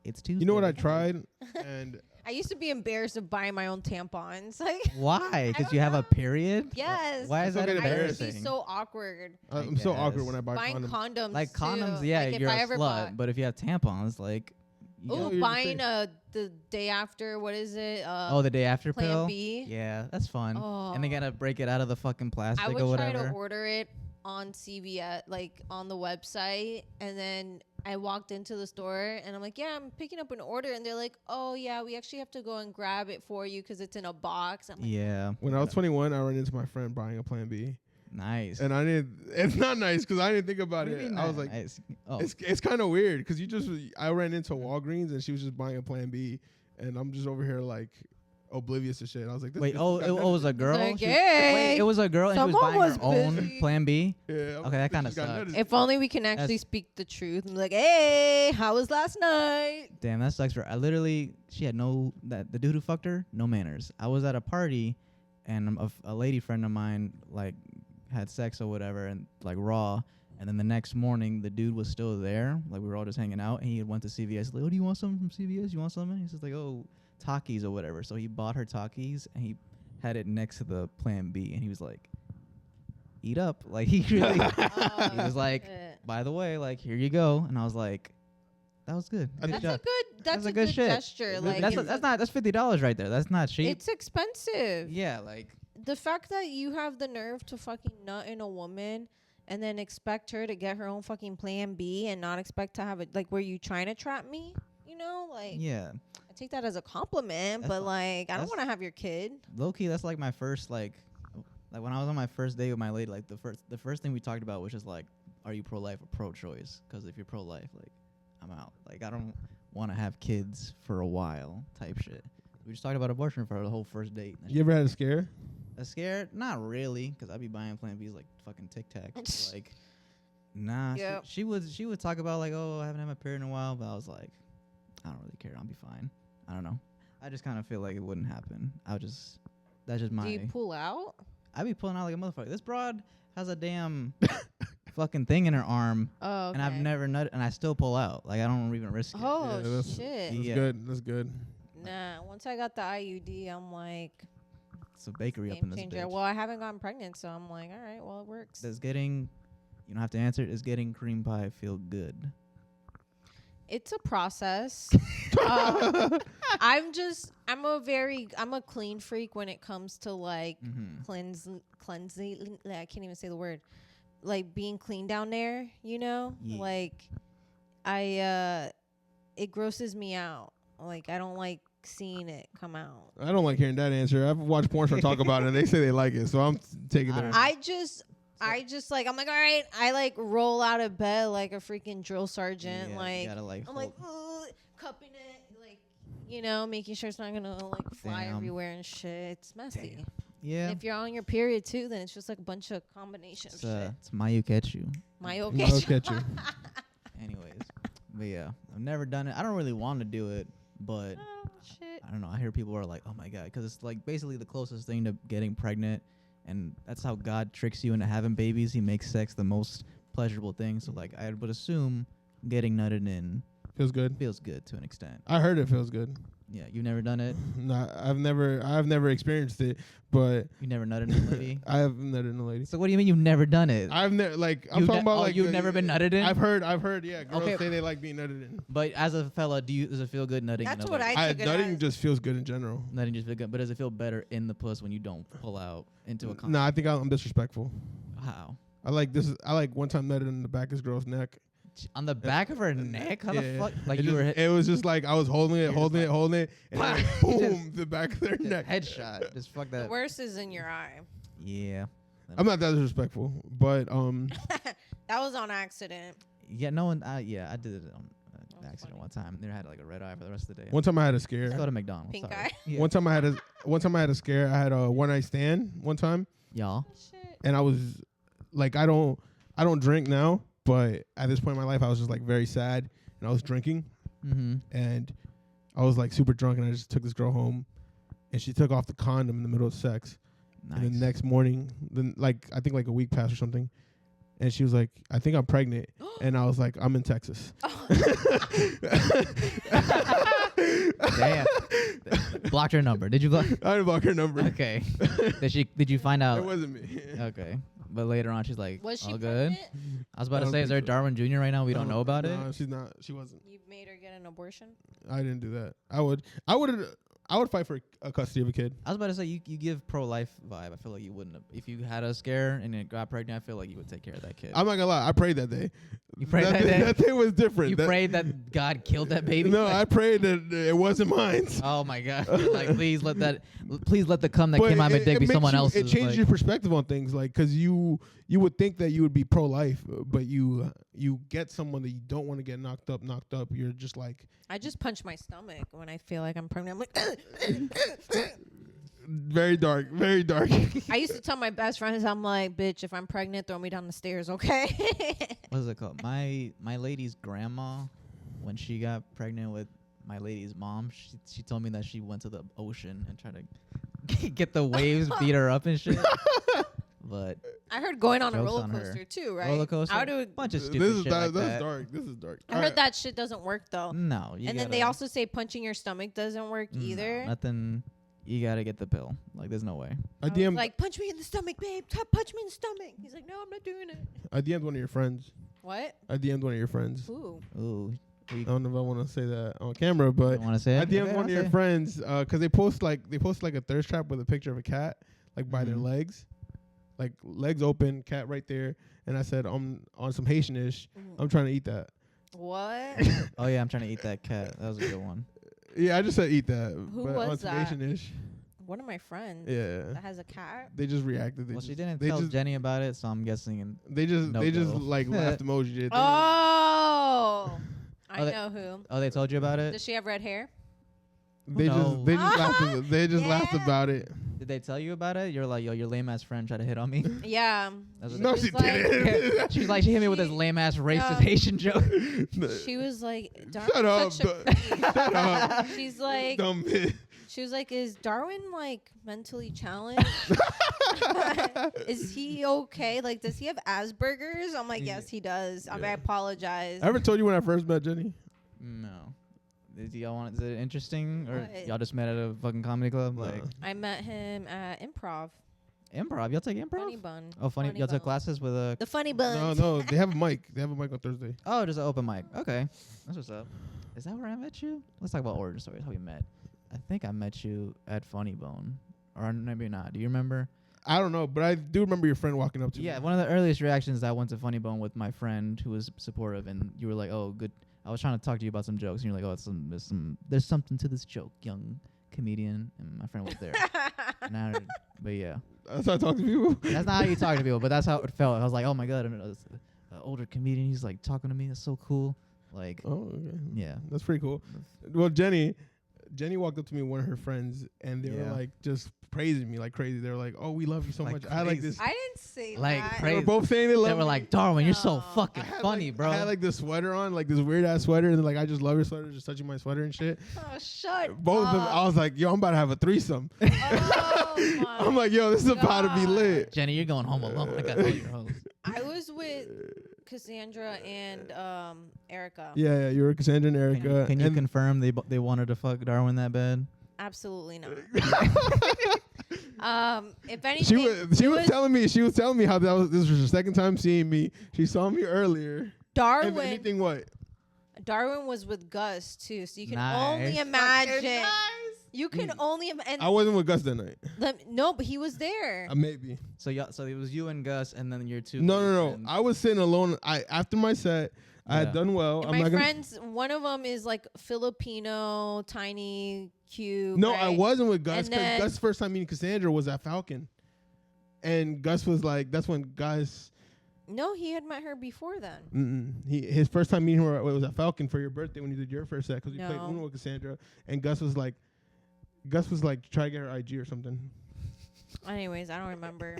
it's Tuesday. You know what I tried? And I used to be embarrassed of buying my own tampons. Like, Why? Because don't you have a know. period? Yes. Why is That's that okay to I used to embarrassing? be so awkward. I'm so awkward guess. when I buy Buying condoms. condoms. Like condoms, too. yeah, Like, if you're I a ever slut. bought. But if you have tampons, like, you Ooh, you're buying safe. the day after. What is it? the day after Plan pill. B. Yeah, that's fun. Oh. And they gotta break it out of the fucking plastic I would or try whatever. to order it on CVS, like on the website, and then I walked into the store and I'm like, yeah, I'm picking up an order, and they're like, oh yeah, we actually have to go and grab it for you because it's in a box. I'm like, Yeah. When I was 21, I ran into my friend buying a Plan B, Nice. and I didn't. It's not nice because I didn't think about it. I was like, nice. Oh, it's kind of weird because I ran into Walgreens and she was just buying a Plan B, and I'm just over here like oblivious to shit. I was like, wait. this Oh, got it nothing was to a do- girl. Like, She- hey, wait, it was a girl and she was someone buying was her own busy. Plan B. Yeah, Okay, that kinda just got sucks. noticed. if only we can actually That's- speak the truth. I'm like, hey, how was last night? Damn, that sucks for. I literally, she had the dude who fucked her, no manners. I was at a party, and a lady friend of mine like had sex or whatever, and like raw. And then the next morning, the dude was still there. Like we were all just hanging out, and he went to CVS. Like, oh, do you want something from CVS? You want something? He's just like, oh, Takis or whatever. So he bought her Takis, and he had it next to the Plan B, and he was like, eat up. Like he really, he was like, Shit. by the way, like here you go. And I was like, that was good. Good That's job. a good shit. gesture. Like, that's it's that's $50 right there. That's not cheap. it's expensive. Yeah, like The fact that you have the nerve to fucking nut in a woman and then expect her to get her own fucking Plan B and not expect to have it, like, were you trying to trap me? You know, like, yeah, I take that as a compliment, That's but fi- like, I don't that's- want to have your kid. low key. That's like my first like when I was on my first date with my lady. Like the first thing we talked about was just like, are you pro life or pro choice? Because if you're pro life, like I'm out. Like I don't want to have kids for a while type shit. We just talked about abortion for the whole first date. You ever had a scare? A scare? Not really, because I'd be buying Plan Bs like fucking Tic Tac. Like, nah. Yep. She would talk about like, oh, I haven't had my period in a while, but I was like, I don't really care. I'll be fine. I don't know. I just kind of feel like it wouldn't happen. That's just my. Do you pull out? I'd be pulling out like a motherfucker. This broad has a damn fucking thing in her arm, Oh, okay. and I've never nutted, and I still pull out. Like I don't even risk it. Oh, Yeah, that's- shit. That's Yeah. good. That's good. Nah, once I got the IUD, I'm like, It's a bakery up game in this changer. bitch. Well, I haven't gotten pregnant, so I'm like, all right, well, it works. Does getting, you don't have to answer it. Does getting cream pie feel good? It's a process. I'm a clean freak when it comes to like Mm-hmm. cleansing. I can't even say the word. Like being clean down there, you know? Yeah. Like it grosses me out. Like I don't like seeing it come out. I don't like hearing that answer. I've watched porn stars talk about it, and they say they like it, so I'm taking I their. don't- I just like I'm like, all right, I like roll out of bed like a freaking drill sergeant. Yeah, you like gotta, like, I'm like cupping it, like, you know, making sure it's not gonna like fly Damn. everywhere and shit. It's messy. Yeah. And if you're on your period too, then it's just like a bunch of combination of It's, shit. it's Mayu Ketchu. My I'll okay. catch you. Anyways, but yeah, I've never done it. I don't really want to do it, but Oh shit. I don't know. I hear people are like, "Oh my god," because it's like basically the closest thing to getting pregnant, and that's how God tricks you into having babies. He makes sex the most pleasurable thing. So like, I would assume getting nutted in Feels good. feels good to an extent. I heard it feels good. Yeah, you've never done it. No, I've never experienced it, but You never nutted in a lady. I have nutted in a lady. So what do you mean you've never done it? I've never I'm You've talking ne- about oh, like you've never been nutted in. I've heard, yeah, girls Okay. say they like being nutted in. But as a fella, does it feel good nutting? That's in a what lady? I took it Nutting as. just feels good in general. Nutting just feel good, but does it feel better in the puss when you don't pull out into a condom? No, I think I'm disrespectful. How? I like one time nutted in the back of this girl's neck. On the back of her neck? How the fuck? Like it you were it was just like I was holding it, You're just holding it, and then Just- boom, the back of their just neck. headshot. Just fuck The that. worst is in your eye. Yeah. I'm not that disrespectful, but That was on accident. Yeah, no one. Yeah, I did it on That's accident funny. one time. They had like a red eye for the rest of the day. one time I had a Let's scare. go to McDonald's. Pink sorry. eye? Yeah. One time I had a scare. I had a one night stand one time, Y'all. Shit. and I was like, I don't drink now, but at this point in my life, I was just like very sad, and I was drinking, Mm-hmm. and I was like super drunk, and I just took this girl home, and she took off the condom in the middle of sex. Nice. And the next morning, then like I think like a week passed or something, and she was like, "I think I'm pregnant," and I was like, "I'm in Texas." Damn. Blocked her number. Did you block? I didn't block her number. Okay. Did you find out? It wasn't me. Okay. But later on, she's like, Was she all good. pregnant? I was about I to don't say, is there think so. Darwin Jr. right now? We don't know about it. No, she's not. She wasn't. You made her get an abortion? I didn't do that. I would fight for a custody of a kid. I was about to say, you give pro-life vibe. I feel like you wouldn't have. If you had a scare and it got pregnant, I feel like you would take care of that kid. I'm not gonna lie. I prayed that day. You prayed that day? That day was different. You prayed that God killed that baby? No, I prayed that it wasn't mine. Oh my God! Like, please let the cum that But came out of my dick be makes someone you, else's. It changed like, your perspective on things, like, because you would think that you would be pro-life, but you get someone that you don't want to get knocked up. You're just like, I just punch my stomach when I feel like I'm pregnant. I'm like, very dark, very dark. I used to tell my best friends, I'm like, bitch, if I'm pregnant, throw me down the stairs, okay? what is it called? My lady's grandma, when she got pregnant with my lady's mom, she told me that she went to the ocean and tried to get the waves beat her up and shit. But I heard going on a Joke's roller on her. coaster too, right? roller coaster, I would do. bunch of stupid This is shit like that's that. dark. This is dark. I heard that shit doesn't work though. No, And then they also say punching your stomach doesn't work either. Nothing. You gotta get the pill. Like, there's no way. I I was DM'd like, punch me in the stomach, babe. Punch me in the stomach. He's like, no, I'm not doing it. I DM'd one of your friends. What? I DM'd one of your friends. Ooh. Ooh. I don't know if I want to say that on camera, but Want to say I it? DM'd Okay, one of I'll your say it. friends because they post like a thirst trap with a picture of a cat, like by their Mhm. legs, like legs open, cat right there. And I said, I'm on some Haitian-ish. I'm trying to eat that. What? Oh yeah, I'm trying to eat that cat. That was a good one. Yeah, I just said eat that. Who but was on some that? Haitian-ish. One of my friends Yeah. that has a cat. They just reacted. Well, she didn't they tell just, Jenny about it, so I'm guessing. And They just No they just go. like laughed emoji it. Oh. I Oh, know who. oh, they told you about it. Does she have red hair? They knows? just laughed Yeah. about it. Did they tell you about it? You're like, yo, your lame ass friend tried to hit on me. Yeah. That's what No, they- she was like- didn't. She's like, she hit me with this lame ass racist Haitian joke. She was like, Shut up. Darwin's such a freak. Shut up. She's like, Dumb bitch. she was like, is Darwin like mentally challenged? Is he okay? Like, does he have Asperger's? I'm like, yes, he does. I mean, I apologize. I ever told you when I first met Jenny? No. Is y'all want? Is it interesting, or What? y'all just met at a fucking comedy club? No. Like I met him at improv. improv. Y'all take improv? Funny Bun. Oh, funny. Y'all Bun. took classes with a. The Funny Bun. No, they have a mic. They have a mic on Thursday. Oh, just an open mic. Okay, that's what's up. Is that where I met you? Let's talk about origin stories. How we met. I think I met you at Funny Bone, or maybe not. Do you remember? I don't know, but I do remember your friend walking up to Yeah, me. one of the earliest reactions I went to Funny Bone with my friend who was supportive, and you were like, "Oh, good." I was trying to talk to you about some jokes, and you're like, "Oh, there's something to this joke, young comedian." And my friend was there. But yeah, That's how I talk to people. that's not how you talk to people, but that's how it felt. I was like, "Oh my god, an older comedian, he's like talking to me. That's so cool." Like, Oh, okay. yeah, That's pretty cool. Well, Jenny walked up to me with one of her friends, and they were Yeah. like just praising me like crazy. They were like, "Oh, we love you so Like much." I like crazy. this. I didn't say Like that. They were crazy. both saying they love they were me. like, "Darwin, you're so No. fucking I had, funny, like, bro." I had like this sweater on, like this weird ass sweater, and like I just love your sweater, just touching my sweater and shit. Oh, shut Both of them, up. I was like, "Yo, I'm about to have a threesome." Oh, my I'm like, "Yo, this is about to be God. lit." Jenny, you're going home alone. I got all your hoes. I was with Cassandra and Erica. Yeah, you were Cassandra and Erica. Can you and confirm they wanted to fuck Darwin that bad? Absolutely not. If anything, she was telling me how this was her second time seeing me. She saw me earlier. If Darwin. anything, what? Darwin was with Gus too, so you can Nice. only imagine. You can only I wasn't with Gus that night. no, but he was there. Maybe. So it was you and Gus, and then your two. No. friends. I was sitting alone. After my set, I had Yeah. done well. And I'm my not gonna. friends, one of them is like Filipino, tiny, cute. No, right? I wasn't with Gus And because then- Gus' first time meeting Cassandra was at Falcon, and Gus was like, that's when Gus. No, he had met her before then. His first time meeting her was at Falcon for your birthday when you did your first set because we played No. Uno with Cassandra, and Gus was like, try to get her IG or something. Anyways, I don't remember.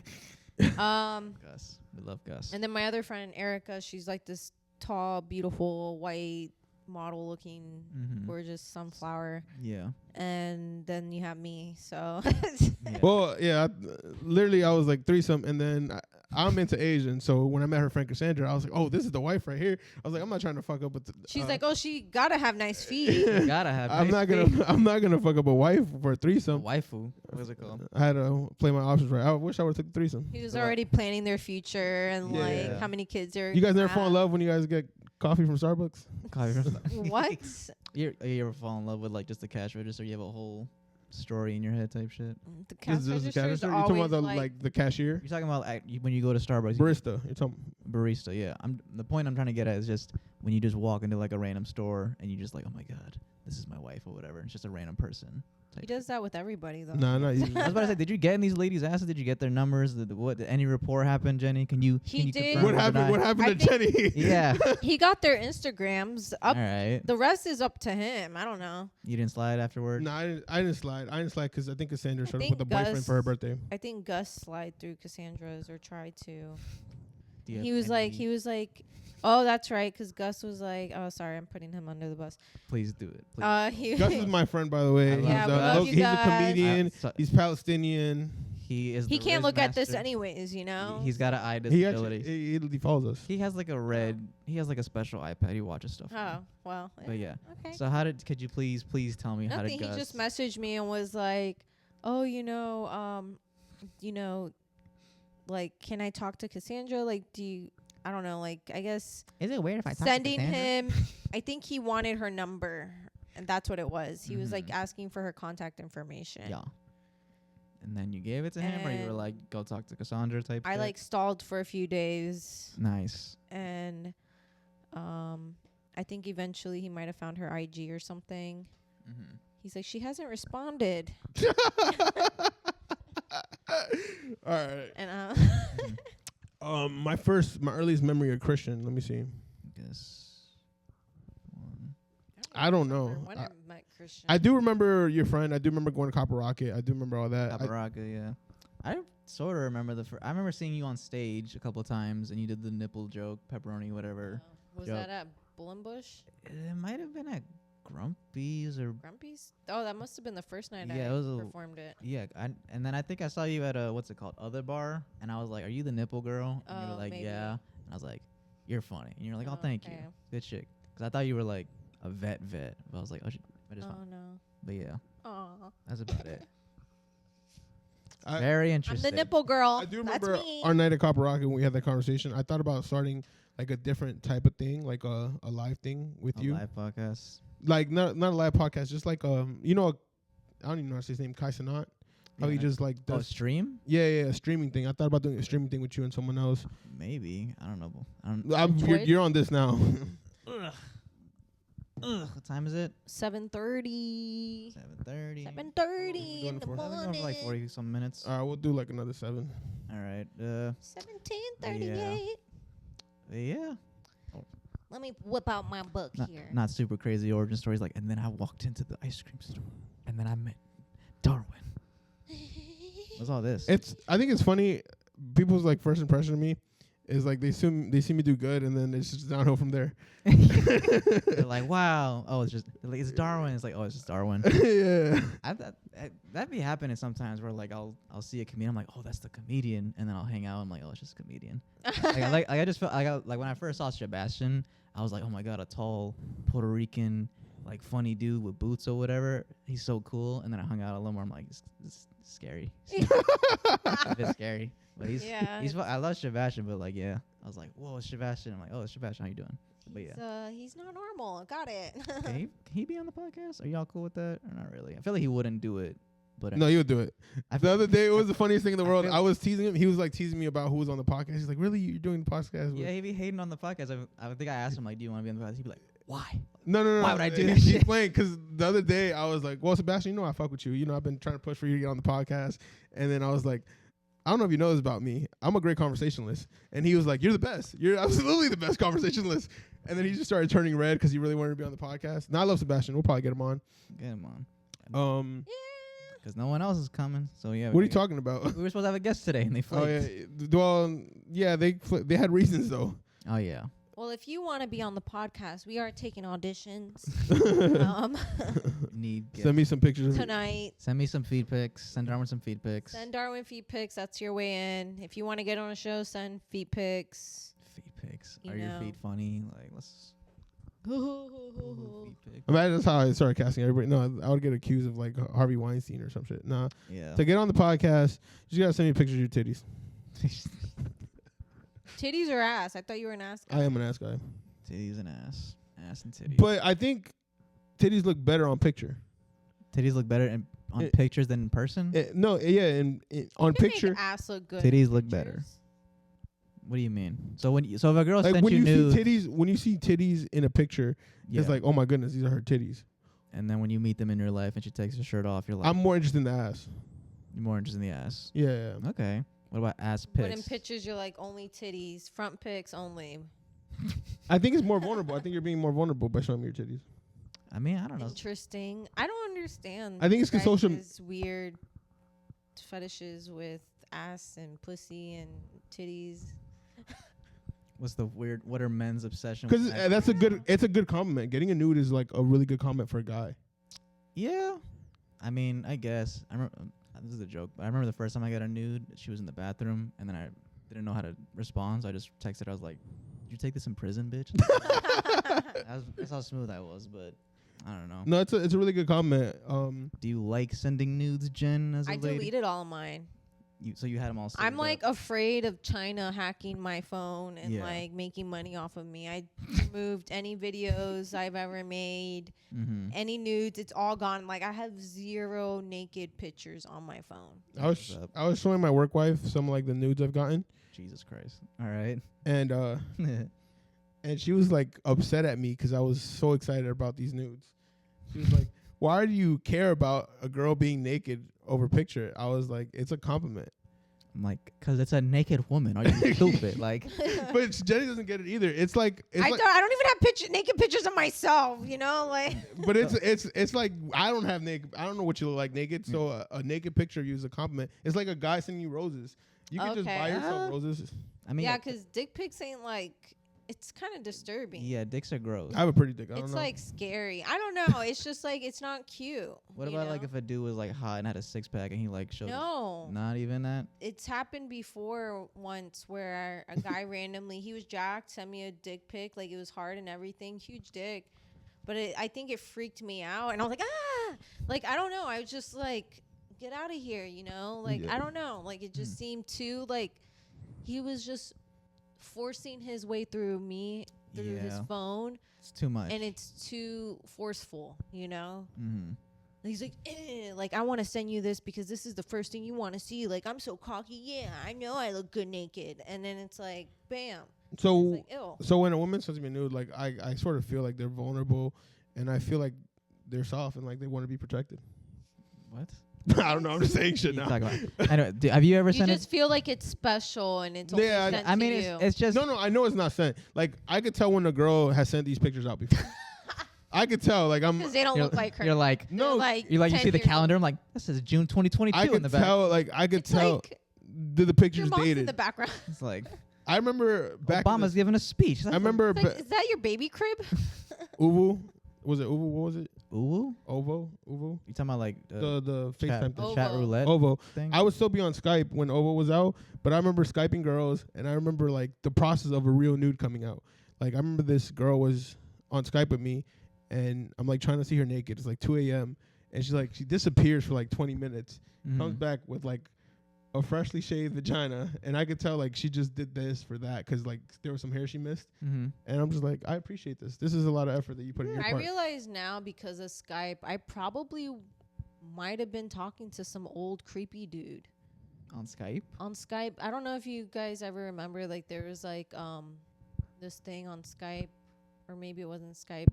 Gus. We love Gus. And then my other friend Erica, she's like this tall, beautiful, white, model-looking, Mhm. gorgeous sunflower. Yeah. And then you have me. So Yeah. Well, yeah, literally, I was like threesome, and then I'm into Asian, so when I met her friend Cassandra, I was like, oh, this is the wife right here. I was like, I'm not trying to fuck up with. She's like, oh, she gotta have nice feet. Gotta have. I'm nice not feet. gonna fuck up a wife for a threesome. Waifu. What is it called? I had to play my options right. I wish I would have took the threesome. He was So, already planning their future and Yeah. like how many kids they're. you guys never gonna fall in have. love when you guys get coffee from Starbucks? What? You ever fall in love with like just the cash register? You have a whole story in your head type shit. The cash Just the register cash is register? You're talking about always the like the cashier, You're talking about when you go to Starbucks. barista. You're talking. Barista, yeah. The point I'm trying to get at is just when you just walk into like a random store and you just like, oh my god, this is my wife or whatever. It's just a random person. He does that with everybody though. Nah, not usually. I was about to say, did you get in these ladies' asses? Did you get their numbers? Did any rapport happen, Jenny? Can you? He can you did. confirm What or happened? deny? What happened I to Jenny? Yeah. He got their Instagrams up. All right. The rest is up to him. I don't know. You didn't slide afterward. No, I didn't slide. I didn't slide because I think Cassandra showed up think with a boyfriend Gus- for her birthday. I think Gus slide through Cassandra's or tried to. Do you have He was like, oh, that's right, because Gus was like, oh, sorry, I'm putting him under the bus. Please do it. Please. Gus is my friend, by the way. I love Yeah, we Gus. love you He's a guys. comedian. He's Palestinian. He is. He the can't Riz look at this master. anyways, you know. He's got an eye He disability. actually he follows us. He has like a red. He has like a special iPad. He watches stuff. Oh well. But yeah. Okay. So could you please tell me how Nothing. did He Gus? just messaged me and was like, oh, like, can I talk to Cassandra? Like, do you? I don't know. Like, I guess Is it weird if I sending him. I think he wanted her number, and that's what it was. He was like Mhm. asking for her contact information. Yeah. And then you gave it to him, or you were And like, go talk to Cassandra type. I shit? like stalled for a few days, Nice. and I think eventually he might have found her IG or something. Mm-hmm. He's like, she hasn't responded, All right. and My earliest memory of Christian. Let me see. Guess. I don't know. When I met Christian. I do remember your friend. I do remember going to Copper Rocket. I do remember all that. Caparaka, yeah. I sort of remember I remember seeing you on stage a couple of times, and you did the nipple joke, pepperoni, whatever. Was Joke. that at Bullenbush? It might have been at Grumpy's or Grumpy's? Oh, that must have been the first night Yeah, I it was a- performed it. yeah. And then I think I saw you at a what's it called, Other Bar, and I was like, "Are you the nipple girl?" And you were Oh, like, maybe. "Yeah." And I was like, "You're funny," and you're like, "Oh, Oh, thank you, okay. good chick." Because I thought you were like a vet, but I was like, "Oh, but it's Oh fine." no. But yeah, Aw. that's about it. I- Very I'm interesting. the nipple girl. I do That's remember me. our night at Copper Rocket when we had that conversation. I thought about starting like a different type of thing, like a live thing with A you. live podcast. Like not a live podcast, just like I don't even know his name, Kai Sanat. How he Yeah. just like Oh, does stream? yeah, a streaming thing. I thought about doing a streaming thing with you and someone else. Maybe. I don't know. You're, you're on this now. What time is it? 7:30. 7:30. 7:30 Going in the for- We're morning. for like 40 some minutes. All right, we'll do like another 7. All right. 17:38. Yeah. Let me whip out my book here. Not super crazy origin stories like, and then I walked into the ice cream store, and then I met Darwin. What's all this? I think it's funny. People's like first impression of me is like they see me do good, and then it's just downhill from there. They're like, wow. Oh, it's Darwin. It's like, oh, it's just Darwin. Yeah. That be happening sometimes where like I'll see a comedian, I'm like, oh, that's the comedian, and then I'll hang out. I'm like, oh, it's just a comedian. I just felt like when I first saw Sebastian, I was like, oh my god, a tall Puerto Rican like funny dude with boots or whatever. He's so cool. And then I hung out a little more. I'm like, it's scary. A bit scary. But he's I love Sebastian, but like yeah, I was like, whoa, it's Sebastian. I'm like, oh, it's Sebastian. How you doing? But yeah. He's not normal. Got it. Can he be on the podcast? Are y'all cool with that or not really? I feel like he wouldn't do it, but No, you would do it. The other day, it was the funniest thing in the world. feel- I was teasing him. He was like teasing me about who was on the podcast. He's like, really? You're doing the podcast? yeah, he'd be hating on the podcast. I think I asked him like, do you want to be on the podcast? He'd be like, why? No. Why would I do He- that He's shit? playing because the other day I was like, well, Sebastian, I fuck with you. I've been trying to push for you to get on the podcast. And then I was like, I don't know if you know this about me. I'm a great conversationalist. And he was like, you're the best. You're absolutely the best conversationalist. And then he just started turning red because he really wanted to be on the podcast. Now I love Sebastian. We'll probably get him on. Get him on. Yeah. Because no one else is coming. So yeah. What are you talking about? We were supposed to have a guest today, and they Oh flaked. yeah. Well, yeah. They had reasons though. Oh yeah. Well, if you want to be on the podcast, we are taking auditions um, Send me some pictures of tonight. Send me some feed pics. Send Darwin some feed pics. Send Darwin feed pics. That's your way in. If you want to get on a show, send feed pics. Feed pics. You Are your know. feet funny? Like, let's. Feed pic. Imagine that's how I started casting everybody. No, I would get accused of like Harvey Weinstein or some shit. Nah. Yeah. To get on the podcast, you just gotta send me pictures of your titties. Titties or ass? I thought you were an ass guy. I am an ass guy. Titties and ass. Ass and titties. But I think titties look better on picture. Titties look better on pictures than in person? No, yeah, and on You can picture. make ass look good. Titties in look better. pictures. What do you mean? So if a girl Like sent when you you nudes, see titties, when you see titties in a picture, yeah. it's like, oh my goodness, these are her titties. And then when you meet them in real life and she takes her shirt off, you're like, I'm more interested in the ass. you're more interested in the ass. Yeah. Okay. What about ass But in pics? pictures, you're like only titties, front pics only. I think it's more vulnerable. I think you're being more vulnerable by showing me your titties. I mean, I don't know. Interesting. I don't understand. I think it's 'cause social guys' weird fetishes with ass and pussy and titties. What's the weird? What are men's obsession? Because with ass? that's a good. It's a good compliment. Getting a nude is like a really good compliment for a guy. Yeah. I mean, I guess. I remember. This is a joke, but I remember the first time I got a nude. She was in the bathroom, and then I didn't know how to respond, so I just texted her. I was like, "Did you take this in prison, bitch?" That's how smooth I was, but I don't know. No, it's a really good comment. Do you like sending nudes, Jen? As a I lady? deleted all of mine. So you had them all. I'm saved like up. afraid of China hacking my phone and Yeah. like making money off of me. I removed any videos I've ever made, Mm-hmm. any nudes. It's all gone. Like I have 0 naked pictures on my phone. What's up? I was showing my work wife some like the nudes I've gotten, Jesus Christ! All right. and and she was like upset at me because I was so excited about these nudes. She was like, "Why do you care about a girl being naked over picture?" I was like, "It's a compliment." I'm like, 'cause it's a naked woman. Are you stupid? Like, But Jenny doesn't get it either. It's like I don't even have naked pictures of myself, you know, like but it's like I don't have naked. I don't know what you look like naked. So a naked picture of you is a compliment. It's like a guy sending you roses. You can just buy yourself roses. I mean, yeah, because dick pics ain't like, it's kind of disturbing. yeah, dicks are gross. I have a pretty dick. I don't It's know. like scary. I don't know. It's just like it's not cute. What you about like know? if a dude was like hot and had a 6-pack and he like showed? No, Not even that. it's happened before once where a guy randomly, he was jacked, sent me a dick pic, like it was hard and everything, huge dick, but I think it freaked me out, and I was like, like I don't know, I was just like, get out of here, you know, like Yeah. I don't know, like it just seemed too like he was just forcing his way through me through his Yeah. phone, It's too much. and it's too forceful, you know. Mm-hmm. He's like, like I want to send you this because this is the first thing you want to see. Like I'm so cocky. Yeah, I know I look good naked. And then it's like, bam. so. It's like, ew. So when a woman sends me a nude, like I sort of feel like they're vulnerable, and I feel like they're soft and like they want to be protected. What? I don't know. I'm just saying shit You now. talk about? Anyway, have you ever You sent just feel like it's special and it's only Yeah, sent I mean, to you. it's just No, I know it's not sent. Like I could tell when a girl has sent these pictures out before. I could tell. Like I'm. Because they don't you're, look like her. you're like They're No, like you 10 see the years calendar. old. I'm like, this is June 2022 I in could the back. tell. Like I could It's tell. like The your pictures mom's in dated. the background. It's like I remember back. in Obama's the, giving a speech. I remember. It's like, is that your baby crib? Uvu. Was it Uvu? What was it? Ooh, Ovo. Uvu. you talking about like The chat, FaceTime the thing. chat Ovo. roulette Ovo. thing? I would still be on Skype when Ovo was out, but I remember Skyping girls, and I remember like the process of a real nude coming out. Like I remember this girl was on Skype with me, and I'm like trying to see her naked. It's like 2 a.m. and she disappears for like 20 minutes, comes Mhm. back with like a freshly shaved vagina, and I could tell like she just did this for that because like there was some hair she missed, Mhm. and I'm just like, I appreciate this. This is a lot of effort that you put in your I part. realize now because of Skype, I probably might have been talking to some old creepy dude On Skype. on Skype. I don't know if you guys ever remember, like there was like this thing on Skype, or maybe it wasn't Skype,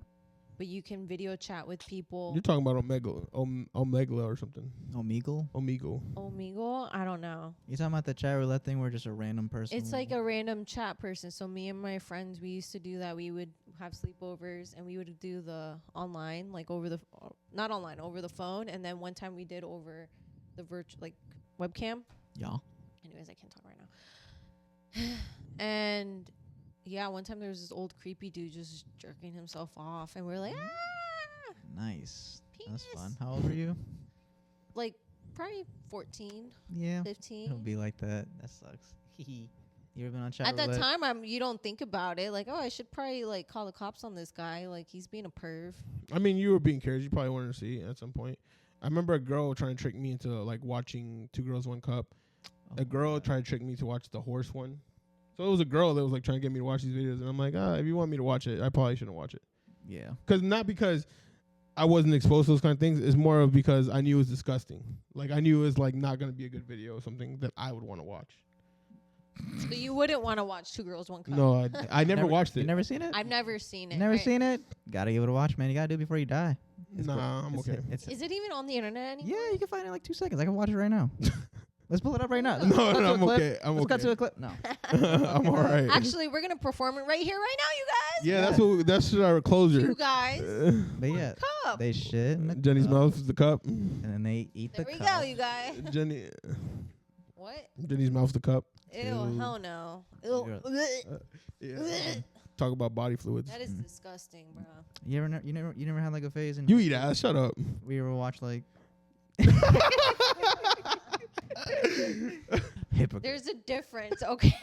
but you can video chat with people. You're talking about Omegla or something. Omegle. Omegle. Omegle? I don't know. You talking about the chat roulette thing where just a random person? It's like a random chat person. So me and my friends, we used to do that. We would have sleepovers and we would do the online, like over the, not online, over the phone. And then one time we did over the like webcam. Yeah. Anyways, I can't talk right now. And Yeah, one time there was this old creepy dude just jerking himself off, and we were like, ah, Nice. That's penis. fun. How old were you? Like probably 14, Yeah. 15. It'll be like that. That sucks. You ever been on chat At that roulette? time, you don't think about it. Like, oh, I should probably like call the cops on this guy. Like, he's being a perv. I mean, you were being curious. You probably wanted to see at some point. I remember a girl trying to trick me into like watching Two Girls One Cup. Oh A girl my God. tried to trick me to watch the horse one. So it was a girl that was like trying to get me to watch these videos, and I'm like, if you want me to watch it, I probably shouldn't watch it. Yeah. Not because I wasn't exposed to those kind of things. It's more of because I knew it was disgusting. Like I knew it was like not gonna be a good video or something that I would want to watch. So you wouldn't want to watch Two Girls, One Cup? No, I never watched it. You never seen it? I've never seen it. You never right? seen it? Gotta give it a watch, man. You gotta do it before you die. It's Nah, cool. I'm It's- okay. It's, Is it even on the internet anymore? yeah, you can find it in like 2 seconds. I can watch it right now. Let's pull it up right now. No, Let's cut to a I'm clip. okay. I'm Let's cut okay. to a clip. No. I'm all right. Actually, we're gonna perform it right here, right now, you guys. Yeah, that's our closure. You guys. But yeah, Cup. they shit in the Jenny's cup, mouth is the cup. and then they eat There the we cup. go, you guys. What? Jenny's mouth's the cup. Ew, Ew. hell no. Ew. Girl. Blech. Yeah. Blech. Talk about body fluids. That is disgusting, bro. You never had like a phase in You eat ass. Shut up. we ever watch like hypocrite. There's a difference, okay?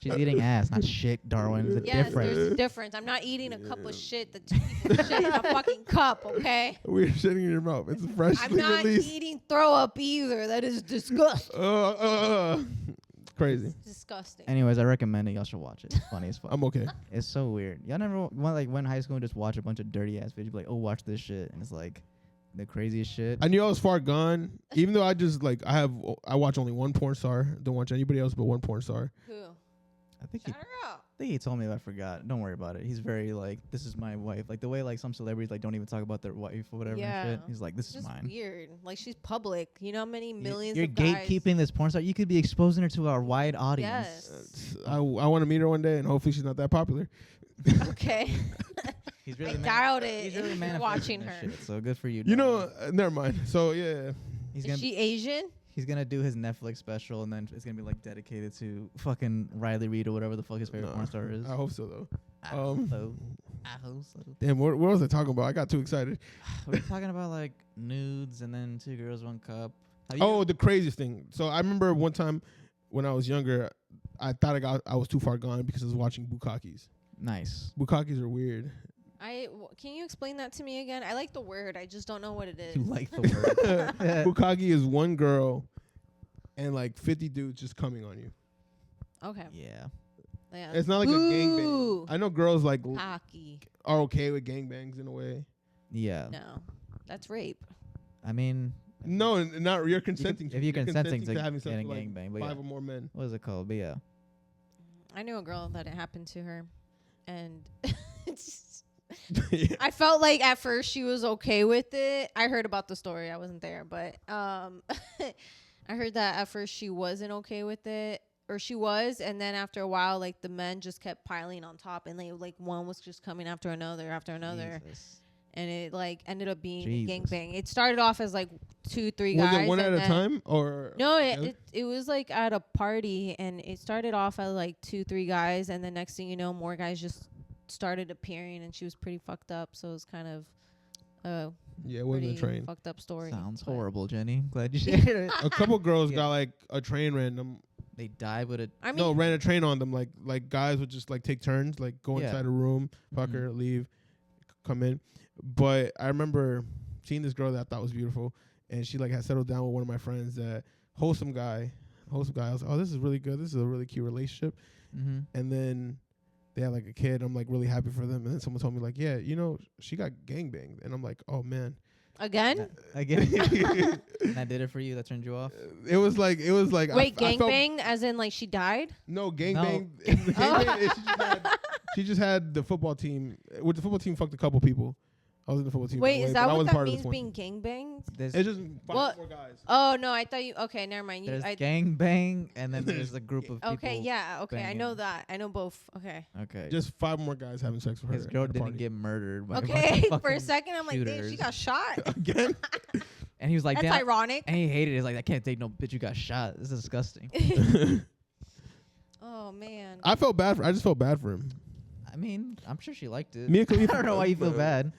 She's eating ass, not shit, Darwin. There's a Yes, difference. there's a difference. I'm not eating a cup of shit that two people shit in a fucking cup, okay? We're shitting in your mouth. It's freshly I'm not released. eating throw up either. That is disgusting. Crazy. Disgusting. Anyways, I recommend it. Y'all should watch it. It's funny as fuck. I'm okay. It's so weird. Y'all never went in high school and just watch a bunch of dirty ass videos, be like, oh, watch this shit, and it's like the craziest shit. I knew I was far gone, even though I watch only one porn star. Don't watch anybody else but one porn star. Who? I think Shout her out. he told me, but I forgot. Don't worry about it. He's very like, this is my wife. Like the way like some celebrities like don't even talk about their wife or whatever Yeah. and shit. He's like, this It's is just mine. weird. Like, she's public. You know how many millions You're of guys? gatekeeping this porn star. You could be exposing her to our wide audience. Yes. I want to meet her one day, and hopefully she's not that popular. Okay. He's I really doubt it. He's really if you're manifesting watching this her. shit, so good for you. You know, Darwin. never mind. So yeah, he's Is gonna she Asian? he's gonna do his Netflix special, and then it's gonna be like dedicated to fucking Riley Reid or whatever the fuck his favorite Nah, porn star is. I hope so though. I hope Um, so. I hope so. Damn, what was I talking about? I got too excited. We're talking about like nudes and then Two Girls, One Cup. Have you- Oh, the craziest thing. So I remember one time when I was younger, I thought I was too far gone because I was watching bukkakis. nice. Bukkakis are weird. Can you explain that to me again? I like the word. I just don't know what it is. You like the word? Bukkake is one girl and like 50 dudes just coming on you. Okay. Yeah. Yeah. It's not like a gangbang. I know girls like Hockey. are okay with gangbangs in a way. Yeah. No, that's rape. I mean, No, not you're consenting. if you're consenting to having sex getting with like gangbang, but 5 yeah. or more men. What is it called? But yeah. I knew a girl that it happened to her, and Yeah. I felt like at first she was okay with it. I heard about the story. I wasn't there, but I heard that at first she wasn't okay with it, or she was, and then after a while, like the men just kept piling on top, and like one was just coming after another, Jesus. and it like ended up being a Jesus. gangbang. It started off as like 2-3 Was guys. it one at and a then- time or No, Yeah. it was like at a party, and it started off as like 2-3 guys, and the next thing you know, more guys just started appearing, and she was pretty fucked up. So it was kind of Yeah, it wasn't pretty a train. fucked up story. Sounds but- horrible, Jenny. Glad you shared it. A couple girls Yeah. got like a train random. They died with a. I mean, No, ran a train on them. Like guys would just like take turns, like go Yeah. inside a room, fuck Mhm. her, leave, come in. But I remember seeing this girl that I thought was beautiful, and she like had settled down with one of my friends, that wholesome guy. I was like, oh, this is really good. This is a really cute relationship. Mm-hmm. And then they had like a kid. I'm like really happy for them. And then someone told me like, yeah, you know, she got gangbanged. And I'm like, oh man. again. Again. And I did it for you. That turned you off. It was like Wait, I felt- gangbang, as in like she died? No, gangbang. Oh. She just had the football team. With the football team, fucked a couple people. I was in the football team. Wait, by is the way, that but I what wasn't that part of means, this one. being gangbanged? There's, It's just 5 What? more guys. Oh no, I thought you. Okay, never mind. there's I, gang bang, and then there's a group of people. okay, yeah, okay, I know banging. that. I know both. Okay. Okay. Just 5 more guys having sex with her. His girl at a didn't party. get murdered by a bunch Okay. of For a fucking second, I'm like, damn, she shooters. got shot. Again. And he was like, That's damn. ironic. And he hated it. He's like, I can't take no bitch. You got shot. This is disgusting. Oh man. I just felt bad for him. I mean, I'm sure she liked it. Mia Khalifa, I don't know why you feel bad.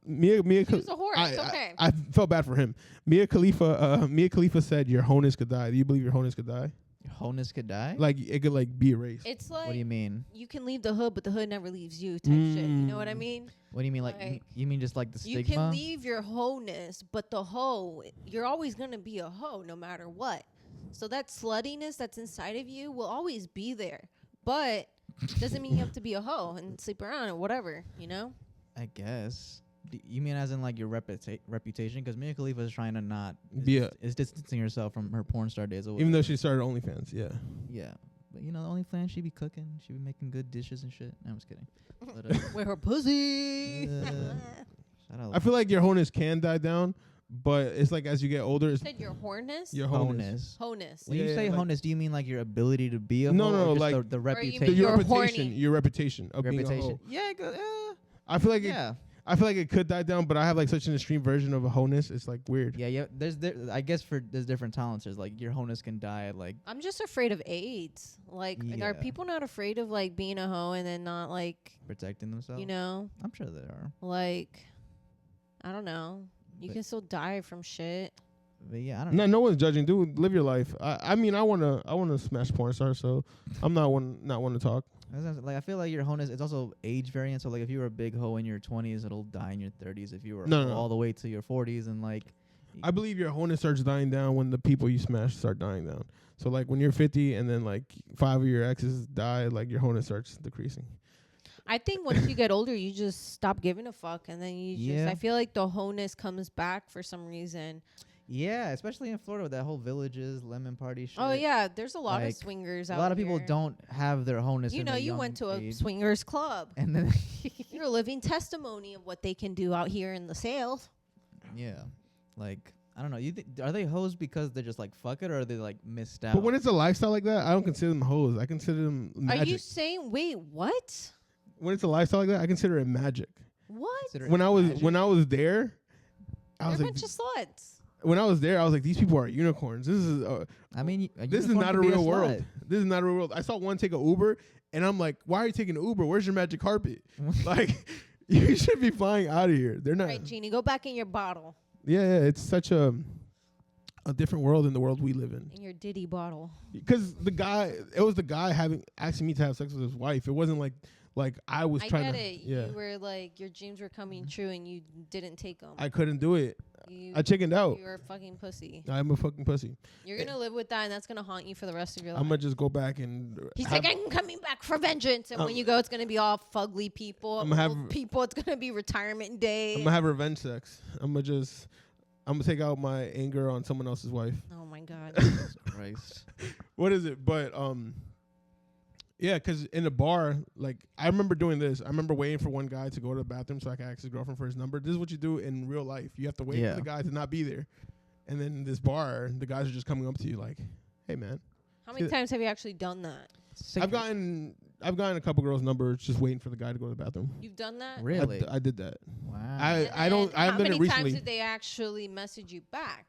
Mia He was a whore. It's I, okay. I felt bad for him. Mia Khalifa said your honus could die. Do you believe your honus could die? Your honus could die? Like it could like be erased. It's like What do you mean? you can leave the hood, but the hood never leaves you. Type shit. You know what I mean? What do you mean? Like, Like, you mean just like the You stigma? can leave your wholeness, but the hoe, you're always gonna be a hoe no matter what. So that sluttiness that's inside of you will always be there, but doesn't mean you have to be a hoe and sleep around or whatever. You know? I guess. You mean as in like your reputation? Because Mia Khalifa is trying to not is distancing herself from her porn star days. Even though she started OnlyFans, yeah. Yeah, but you know, the OnlyFans, she be cooking, she be making good dishes and shit. No, I'm just kidding. But, With her pussy. shout out. I feel like your honus can die down, but it's like as you get older, You it's said your horness? your honus. honus. Honus. When you Yeah, say like- honus, do you mean like your ability to be a No, hoe? no, or just like- the Or you reputation. mean Your you're reputation, horny. your reputation of being a hoe. Yeah, I feel like yeah. I feel like it could die down, but I have like such an extreme version of a honus. It's like weird. Yeah, yeah. I guess there's different tolerances. Like your honus can die at like. I'm just afraid of AIDS. Like, Yeah. are people not afraid of like being a hoe and then not like, Protecting themselves. you know, I'm sure they are. like, I don't know. You But- can still die from shit. But yeah, I don't know. No one's judging. Dude, live your life. I mean, I wanna smash porn stars, so I'm not one to talk. Like I feel like your honus, it's also age variant. So like if you were a big hoe in your 20s, it'll die in your 30s. If you were No. all the way to your 40s, and like. I believe your honus starts dying down when the people you smash start dying down. So like when you're 50 and then like 5 of your exes die, like your honus starts decreasing. I think once you get older, you just stop giving a fuck, and then you Yeah. just. I feel like the wholeness comes back for some reason. Yeah, especially in Florida with that whole villages, lemon party shit. Oh yeah, there's a lot Like, of swingers A out lot of people here. don't have their honus. You in know, a you young went to a age. swingers club. And then, You're a living testimony of what they can do out here in the South. yeah, like I don't know. Are they hoes because they're just like fuck it, or are they like missed out? But when it's a lifestyle like that, I don't consider them hoes. I consider them magic. Are you saying? Wait, what? When it's a lifestyle like that, I consider it magic. What? Consider When I was magic? there, I You're was a like, bunch of sluts. when I was there, I was like, these people are unicorns. This is I mean, this is not a real world. This is not a real world. I saw one take an Uber, and I'm like, why are you taking an Uber? Where's your magic carpet? Like, you should be flying out of here. They're All not. right, Jeannie, go back in your bottle, Yeah, it's such a different world than the world we live in. in your Diddy bottle. Because it was the guy asking me to have sex with his wife. It wasn't like I was I trying get to. it. Yeah, You were like, your dreams were coming true, and you didn't take them. I couldn't do it. You, I chickened out. You're a fucking pussy. I'm a fucking pussy. You're gonna live with that, and that's gonna haunt you for the rest of your life. I'm gonna just go back and. He's have- like, I'm coming back for vengeance, and when you go, it's gonna be all fugly people, I'ma have- old people. It's gonna be retirement day. I'm gonna have revenge sex. I'm gonna take out my anger on someone else's wife. Oh my god. Christ. What is it? But yeah, 'cause in a bar, like I remember doing this. I remember waiting for one guy to go to the bathroom so I could ask his girlfriend for his number. This is what you do in real life. You have to wait Yeah. for the guy to not be there, and then in this bar, the guys are just coming up to you like, "Hey, man." How many times have you actually done that? I've gotten a couple girls' numbers just waiting for the guy to go to the bathroom. You've done that? Really? I did that. Wow. And I don't. then I haven't done it How many recently. times did they actually message you back?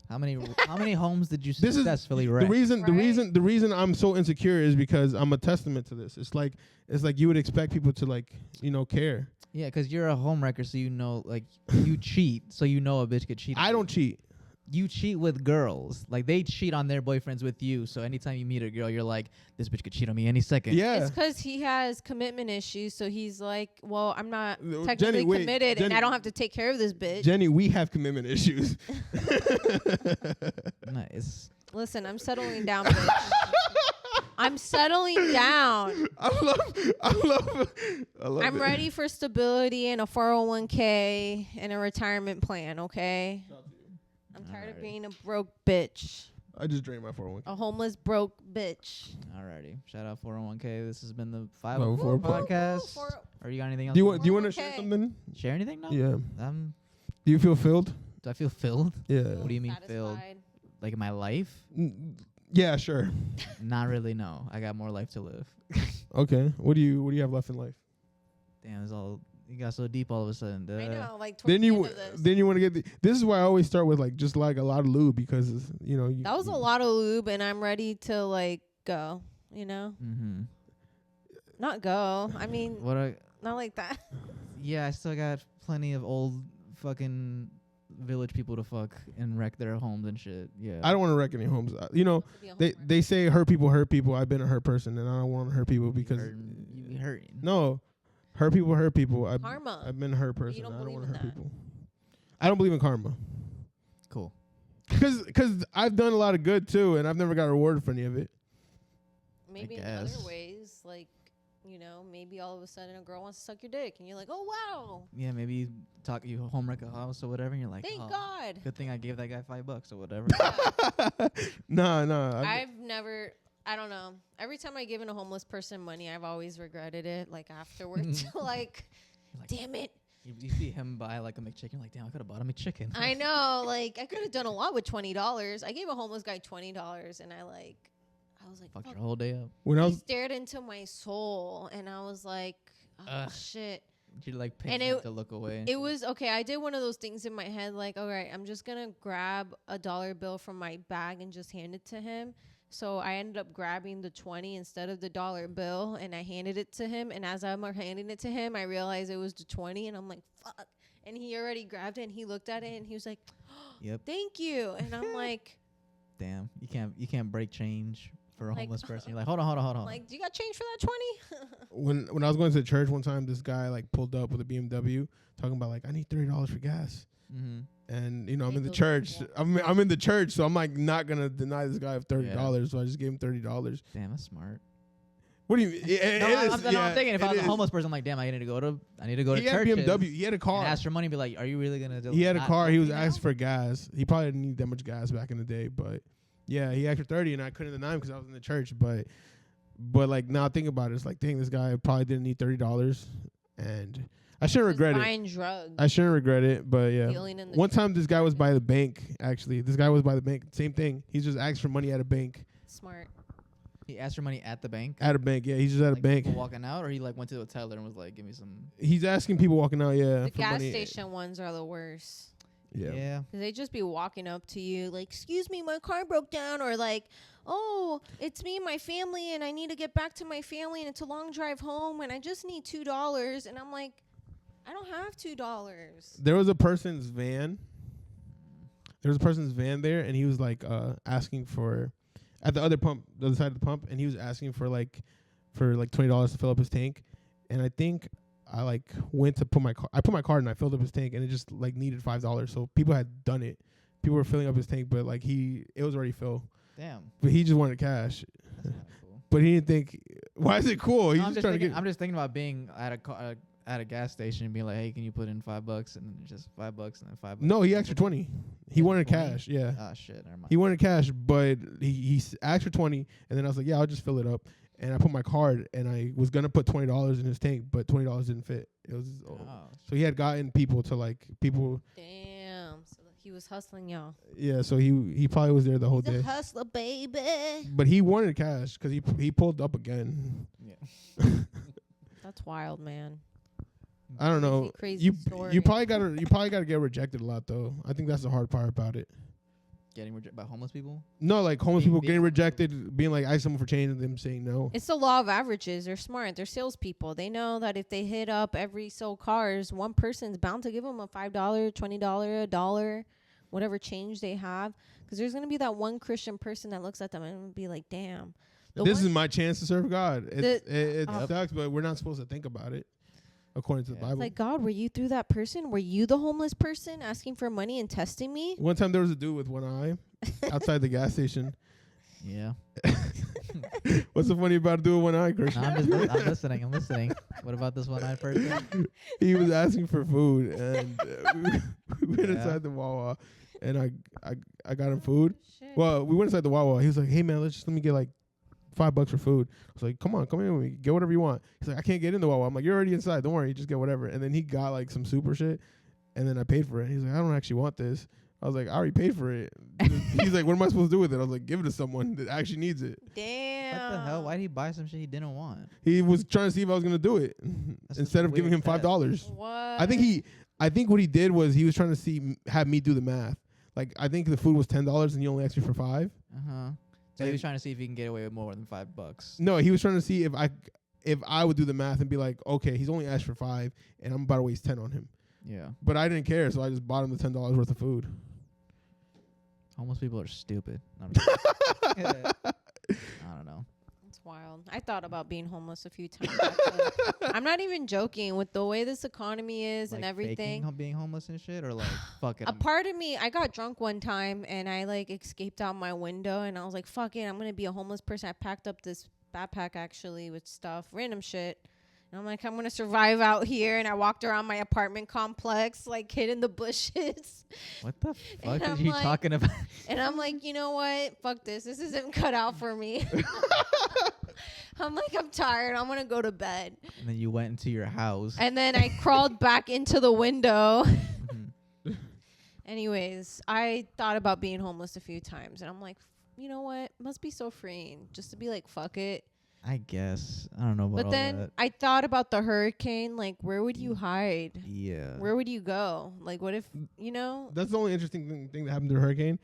How many homes did you This is successfully The wreck? reason I'm so insecure is because I'm a testament to this. It's like you would expect people to like care. Yeah, because you're a home wrecker, so you know, like you cheat, so you know a bitch could cheat. I don't cheat. You cheat with girls, like they cheat on their boyfriends with you. So anytime you meet a girl, you're like, this bitch could cheat on me any second. Yeah. It's because he has commitment issues, so he's like, well, I'm not No, technically Jenny, wait, committed, and Jenny- I don't have to take care of this bitch. Jenny, we have commitment issues. Nice. Listen, I'm settling down, bitch. I'm settling down. I love I'm it. ready for stability and a 401k and a retirement plan, okay? I'm tired of Alrighty. being a broke bitch. I just drained my 401k. A homeless broke bitch. Alrighty. Shout out 401k. This has been the 504 504 podcast. Four- Or you got anything else? Do you want to 401k. share something? share anything now? Yeah. Do Do you feel filled? I feel filled? Yeah. What do you mean filled? Satisfied. Like in my life? Yeah, sure. Not really. No, I got more life to live. Okay. What do you have left in life? Damn, it's all you got so deep all of a sudden. I know, like towards Then the you end of this. then you want to get this is why I always start with like just like a lot of lube because you That was a lot of lube, and I'm ready to like go. you know? Mm-hmm. Not go. I mean, not like that. Yeah, I still got plenty of old fucking village people to fuck and wreck their homes and shit. Yeah. I don't want to wreck any homes. You know, they say hurt people hurt people. I've been a hurt person, and I don't want to hurt people because you be hurting. no, hurt people hurt people. Karma. I've been a hurt You person. don't I don't believe want to in hurt that. people. I don't believe in karma. Cool. Because I've done a lot of good too, and I've never got rewarded for any of it. Maybe in other ways, like, you know, maybe all of a sudden a girl wants to suck your dick, and you're like, oh wow, Yeah, maybe you home wreck a house or whatever, and you're like, thank oh, God. good thing I gave that guy $5 or whatever. No. I've never. I don't know. Every time I given a homeless person money, I've always regretted it. Like afterwards, like, damn it. You see him buy like a McChicken, like, damn, I could have bought a McChicken. I know. Like I could have done a lot with $20. I gave a homeless guy $20, and I was like, Fucked fuck. your whole day up. When I He was stared into my soul, and I was like, oh Ugh. shit. You like And paying to look away. It was okay. I did one of those things in my head, like, all right, I'm just gonna grab a dollar bill from my bag and just hand it to him. So I ended up grabbing the 20 instead of the dollar bill, and I handed it to him. And as I'm handing it to him, I realized it was the 20, and I'm like, fuck. And he already grabbed it, and he looked at it, and he was like, Yep. thank you. And I'm like, Damn, you can't break change for a Like, homeless person. You're like, hold on. like, do you got change for that 20? when I was going to the church one time, this guy like pulled up with a BMW, talking about like I need $30 for gas. Mm-hmm. And you know, I'm They in the feel church. comfortable. I'm in the church, so I'm like not gonna deny this guy of $30. So I just gave him $30. Damn, that's smart. What do you mean? I'm thinking if I was a homeless person, I'm like, damn, I need to go to He had church. BMW. He had a car. And ask for money. And be like, are you really gonna do? He had a not car. help He was me now? asked for gas. He probably didn't need that much gas back in the day, but yeah, he asked for 30, and I couldn't deny him because I was in the church. But like now, think about it. It's like, dang, this guy probably didn't need $30, and I shouldn't regret it. Buying drugs. I shouldn't regret it, but yeah. Dealing in the One time, church. this guy was by the bank. Actually, this guy was by the bank. Same thing. He just asked for money at a bank. Smart. He asked for money at the bank. At a bank, yeah. He's just at Like a bank. people walking out, or he like went to the teller and was like, give me some. He's asking people walking out, yeah. The for gas money. station ones are the worst. Yeah. Cause they just be walking up to you like, excuse me, my car broke down, or like, oh, it's me and my family, and I need to get back to my family, and it's a long drive home, and I just need $2. And I'm like, I don't have $2. There was a person's van. There was a person's van there, and he was like asking for at the other pump, the other side of the pump, and he was asking for like $20 to fill up his tank. And I think I like went to put my car. I put my card and I filled up his tank, and it just like needed $5. So people had done it. People were filling up his tank, but like it was already filled. Damn. But he just wanted cash. That's not cool. But he didn't think. Why is it cool? He's No, just trying to get. I'm just thinking about being at a gas station and being like, hey, can you put in $5? And just $5 and then $5. No, he asked for 20. He wanted 20? cash. Yeah. Ah, shit. Never mind. He wanted cash, but he asked for 20, and then I was like, yeah, I'll just fill it up. And I put my card, and I was gonna put $20 in his tank, but $20 didn't fit. It was so he had gotten people. Damn. So he was hustling y'all. Yeah, so he probably was there the whole day. Hustler, baby. But he wanted cash because he pulled up again. Yeah. That's wild, man. I don't know. Crazy story. You probably gotta get rejected a lot though. I think that's the hard part about it. Getting rejected by homeless people? No, like homeless Being people big. getting rejected, being like ask someone for change and them saying no. It's the law of averages. They're smart. They're salespeople. They know that if they hit up every sold cars, one person's bound to give them a $5, $20, $1, whatever change they have. Because there's going to be that one Christian person that looks at them and will be like, damn. This is my chance to serve God. It The- sucks, but we're not supposed to think about it, according to the Bible. Like, God, were you through that person? Were you the homeless person asking for money and testing me? One time there was a dude with one eye outside the gas station. Yeah. What's so funny about a dude with one eye, Christian? No, I'm listening. What about this one-eyed person? He was asking for food, and we went Yeah. inside the Wawa, and I got him food. Shit. Well, we went inside the Wawa. He was like, "Hey man, let me get like $5 for food." I was like, "Come here with me. Get whatever you want." He's like, "I can't get in the Wawa." I'm like, "You're already inside. Don't worry. Just get whatever." And then he got like some soup or shit, and then I paid for it. He's like, "I don't actually want this." I was like, "I already paid for it." He's like, "What am I supposed to do with it?" I was like, "Give it to someone that actually needs it." Damn. What the hell? Why'd he buy some shit he didn't want? He was trying to see if I was gonna do it That's instead just of giving weird him $5. What? I think what he did was he was trying to have me do the math. Like I think the food was $10 and he only asked me for $5. Uh-huh. So he was trying to see if he can get away with more than $5. No, he was trying to see if I would do the math and be like, okay, he's only asked for 5, and I'm about to waste 10 on him. Yeah. But I didn't care, so I just bought him the $10 worth of food. Homeless people are stupid. I don't know. It's wild. I thought about being homeless a few times. Actually. I'm not even joking. With the way this economy is and everything, being homeless and shit, or like fuck it. a part of me, I got drunk one time and I like escaped out my window and I was like, fuck it, I'm gonna be a homeless person. I packed up this backpack actually with stuff, random shit. And I'm like, I'm gonna survive out here. And I walked around my apartment complex, like hid in the bushes. What the fuck And are you talking about? And I'm like, you know what? Fuck this. This isn't cut out for me. I'm like, I'm tired. I'm gonna go to bed. And then you went into your house. And then I crawled back into the window. Mhm. Anyways, I thought about being homeless a few times. And I'm like, you know what? Must be so freeing just to be like, fuck it. I guess. I don't know about But all then that. I thought about the hurricane. Like, where would you hide? Yeah. Where would you go? Like, what if, you know? That's the only interesting thing that happened to the hurricane.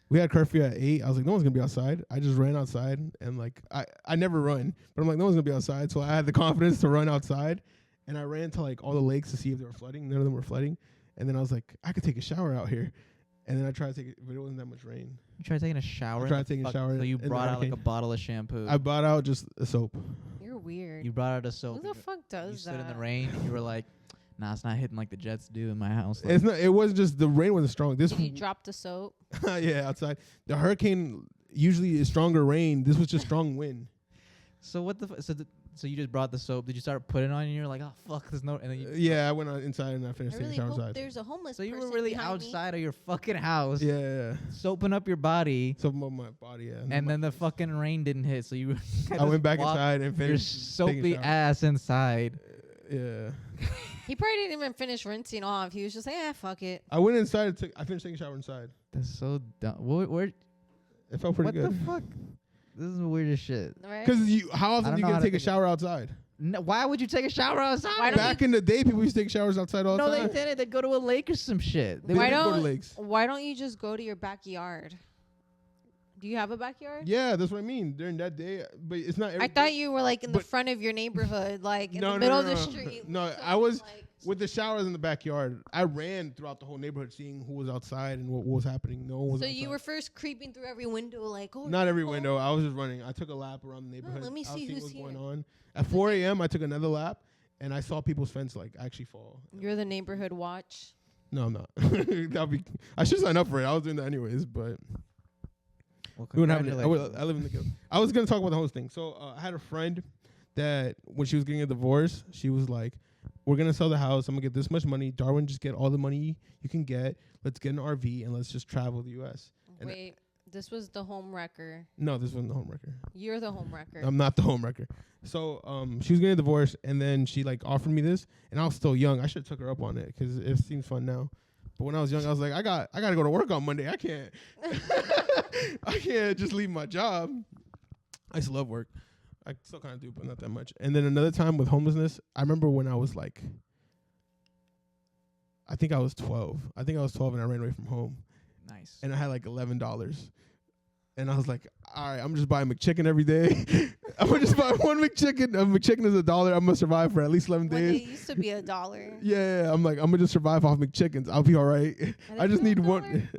We had curfew at 8. I was like, no one's going to be outside. I just ran outside. And, like, I never run. But I'm like, no one's going to be outside. So I had the confidence to run outside. And I ran to, like, all the lakes to see if they were flooding. None of them were flooding. And then I was like, I could take a shower out here. And then I tried to take it, but it wasn't that much rain. You tried taking a shower? I tried taking a shower. So you in the brought out like a hurricane. bottle of shampoo. I bought out just a soap. You're weird. You brought out a soap. Who the fuck does You stood that? in the rain and you were like, nah, it's not hitting like the Jets do in my house. It's not. It wasn't just the rain wasn't strong. This Did you drop the soap? yeah, outside. The hurricane usually is stronger rain. This was just strong wind. So what the so you just brought the soap. Did you start putting it on and you're like, oh fuck, there's no. And then you, Yeah, I went inside and I finished I taking really a shower hope outside. there's a homeless so you person were really behind me. outside of your fucking house, Yeah. soaping up your body, Something on my body, yeah. and then the fucking rain didn't hit. So you. I went back inside and Your finished taking a soapy shower. ass inside. Yeah. He probably didn't even finish rinsing off. He was just like, fuck it. I went inside and I finished taking a shower inside. That's so dumb. Where It felt pretty what good. the fuck? This is the weirdest shit. Right? Because how I often don't do you know get how to to take a think shower outside? No, why would you take a shower outside? Why don't Back in the day, people used to take showers outside all the No, they time. didn't. They'd go to a lake or some shit. They They Why did go to don't- lakes. Why don't you just go to your backyard? Do you have a backyard? Yeah, that's what I mean. During that day, but it's not. Every I thought you were like in the but- front of your neighborhood, like in No, the no, middle no, of the no. street. No, I was with the showers in the backyard. I ran throughout the whole neighborhood, seeing who was outside and what was happening. No one was So outside. you were first creeping through every window, like, oh, Not every oh. window. I was just running. I took a lap around the neighborhood. let me I was see seeing who's what's going here. on. At 4 a.m., I took another lap, and I saw people's fence like actually fall. You're the neighborhood watch. No, I'm not. That'll be. I should sign up for it. I was doing that anyways, but Well, we wouldn't have it. congratulations. I live in the Gills. I was gonna talk about the host thing. So I had a friend that when she was getting a divorce, she was like, "We're gonna sell the house. I'm gonna get this much money. Darwin, just get all the money you can get. Let's get an RV and let's just travel the U.S." And Wait, this was the home wrecker. No, this wasn't the home wrecker. You're the home wrecker. I'm not the home wrecker. So she was getting a divorce, and then she like offered me this, and I was still young. I should have took her up on it because it seems fun now. But when I was young, I was like, I got to go to work on Monday. I can't. I can't just leave my job. I used to love work. I still kind of do, but not that much. And then another time with homelessness, I remember when I was like, I think I was 12. I think I was 12 and I ran away from home. Nice. And I had like $11. And I was like, all right, I'm just buying McChicken every day. I'm going to just buy one McChicken. A McChicken is $1. I'm going to survive for at least 11 When days. they used to be $1. Yeah, I'm like, I'm going to just survive off McChickens. I'll be all right. Are I they just still need $1? one.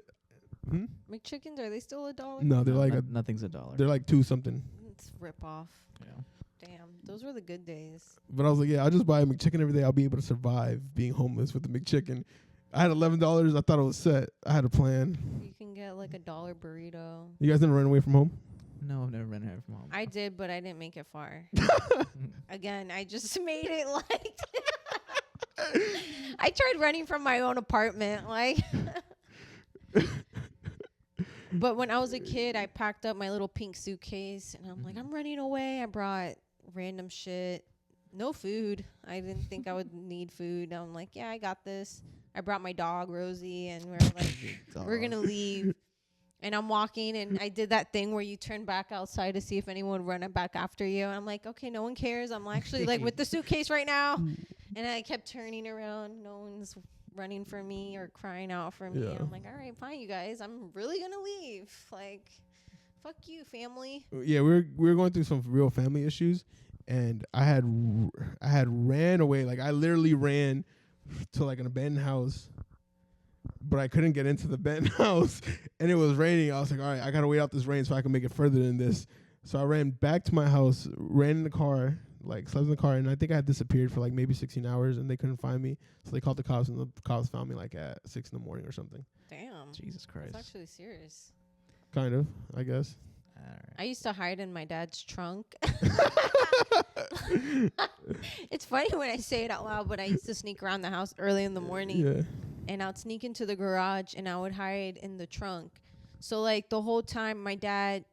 Hmm? McChickens, are they still $1? No, they're like nothing's $1. they're like 2 something. It's rip off. Yeah. Damn, those were the good days. But I was like, yeah, I'll just buy a McChicken every day. I'll be able to survive being homeless with the McChicken. I had $11. I thought it was set. I had a plan. You can get like $1 burrito. You guys never ran away from home? No, I've never been here from home. I did, but I didn't make it far. Again, I just made it like I tried running from my own apartment, like. But when I was a kid, I packed up my little pink suitcase, and I'm like, I'm running away. I brought random shit, no food. I didn't think I would need food. I'm like, yeah, I got this. I brought my dog Rosie, and we're like, we're gonna leave. And I'm walking, and I did that thing where you turn back outside to see if anyone would run back after you. And I'm like, okay, no one cares. I'm actually like with the suitcase right now. And I kept turning around. No one's running for me or crying out for me. Yeah. I'm like, all right, fine, you guys. I'm really going to leave. Like, Fuck you, family. Yeah, we were going through some real family issues, and I had ran away. Like I literally ran to like an abandoned house, but I couldn't get into the abandoned house, and it was raining. I was like, all right, I gotta wait out this rain so I can make it further than this. So I ran back to my house, ran in the car, like slept in the car, and I think I had disappeared for like maybe 16 hours, and they couldn't find me. So they called the cops, and the cops found me like at 6 in the morning or something. Damn. Jesus Christ. That's actually serious. Kind of, I guess. All right. I used to hide in my dad's trunk. It's funny when I say it out loud, but I used to sneak around the house early in the morning. Yeah. And I'd sneak into the garage and I would hide in the trunk. So like the whole time my dad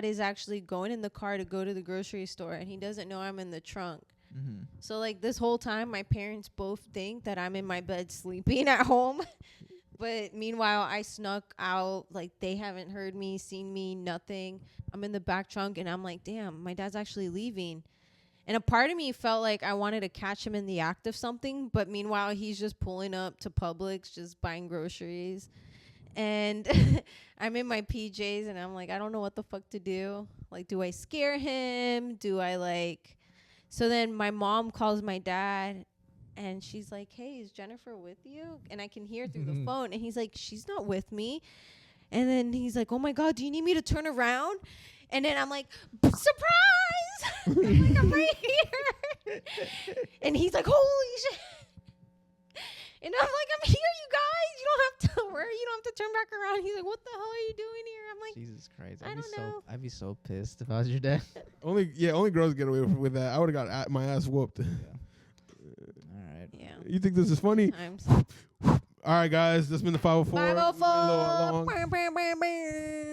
is actually going in the car to go to the grocery store and he doesn't know I'm in the trunk. Mm-hmm. So like this whole time my parents both think that I'm in my bed sleeping at home. But meanwhile I snuck out, like they haven't heard me, seen me, nothing. I'm in the back trunk and I'm like, damn, my dad's actually leaving. And a part of me felt like I wanted to catch him in the act of something, but meanwhile, he's just pulling up to Publix, just buying groceries. And I'm in my PJs, and I'm like, I don't know what the fuck to do. Like, do I scare him? So then my mom calls my dad, and she's like, hey, is Jennifer with you? And I can hear through the phone, and he's like, she's not with me. And then he's like, oh, my God, do you need me to turn around? And then I'm like, surprise! I'm like, I'm right here. And he's like, holy shit. And I'm like, I'm here, you guys. You don't have to worry. You don't have to turn back around. He's like, what the hell are you doing here? I'm like, Jesus Christ. I don't know. I'd be so pissed if I was your dad. Only girls get away with that. I would have got my ass whooped. All right. yeah. You think this is funny? I'm sorry. All right, guys. This has been the 504. 504. A little long. Bam, bam, bam, bam.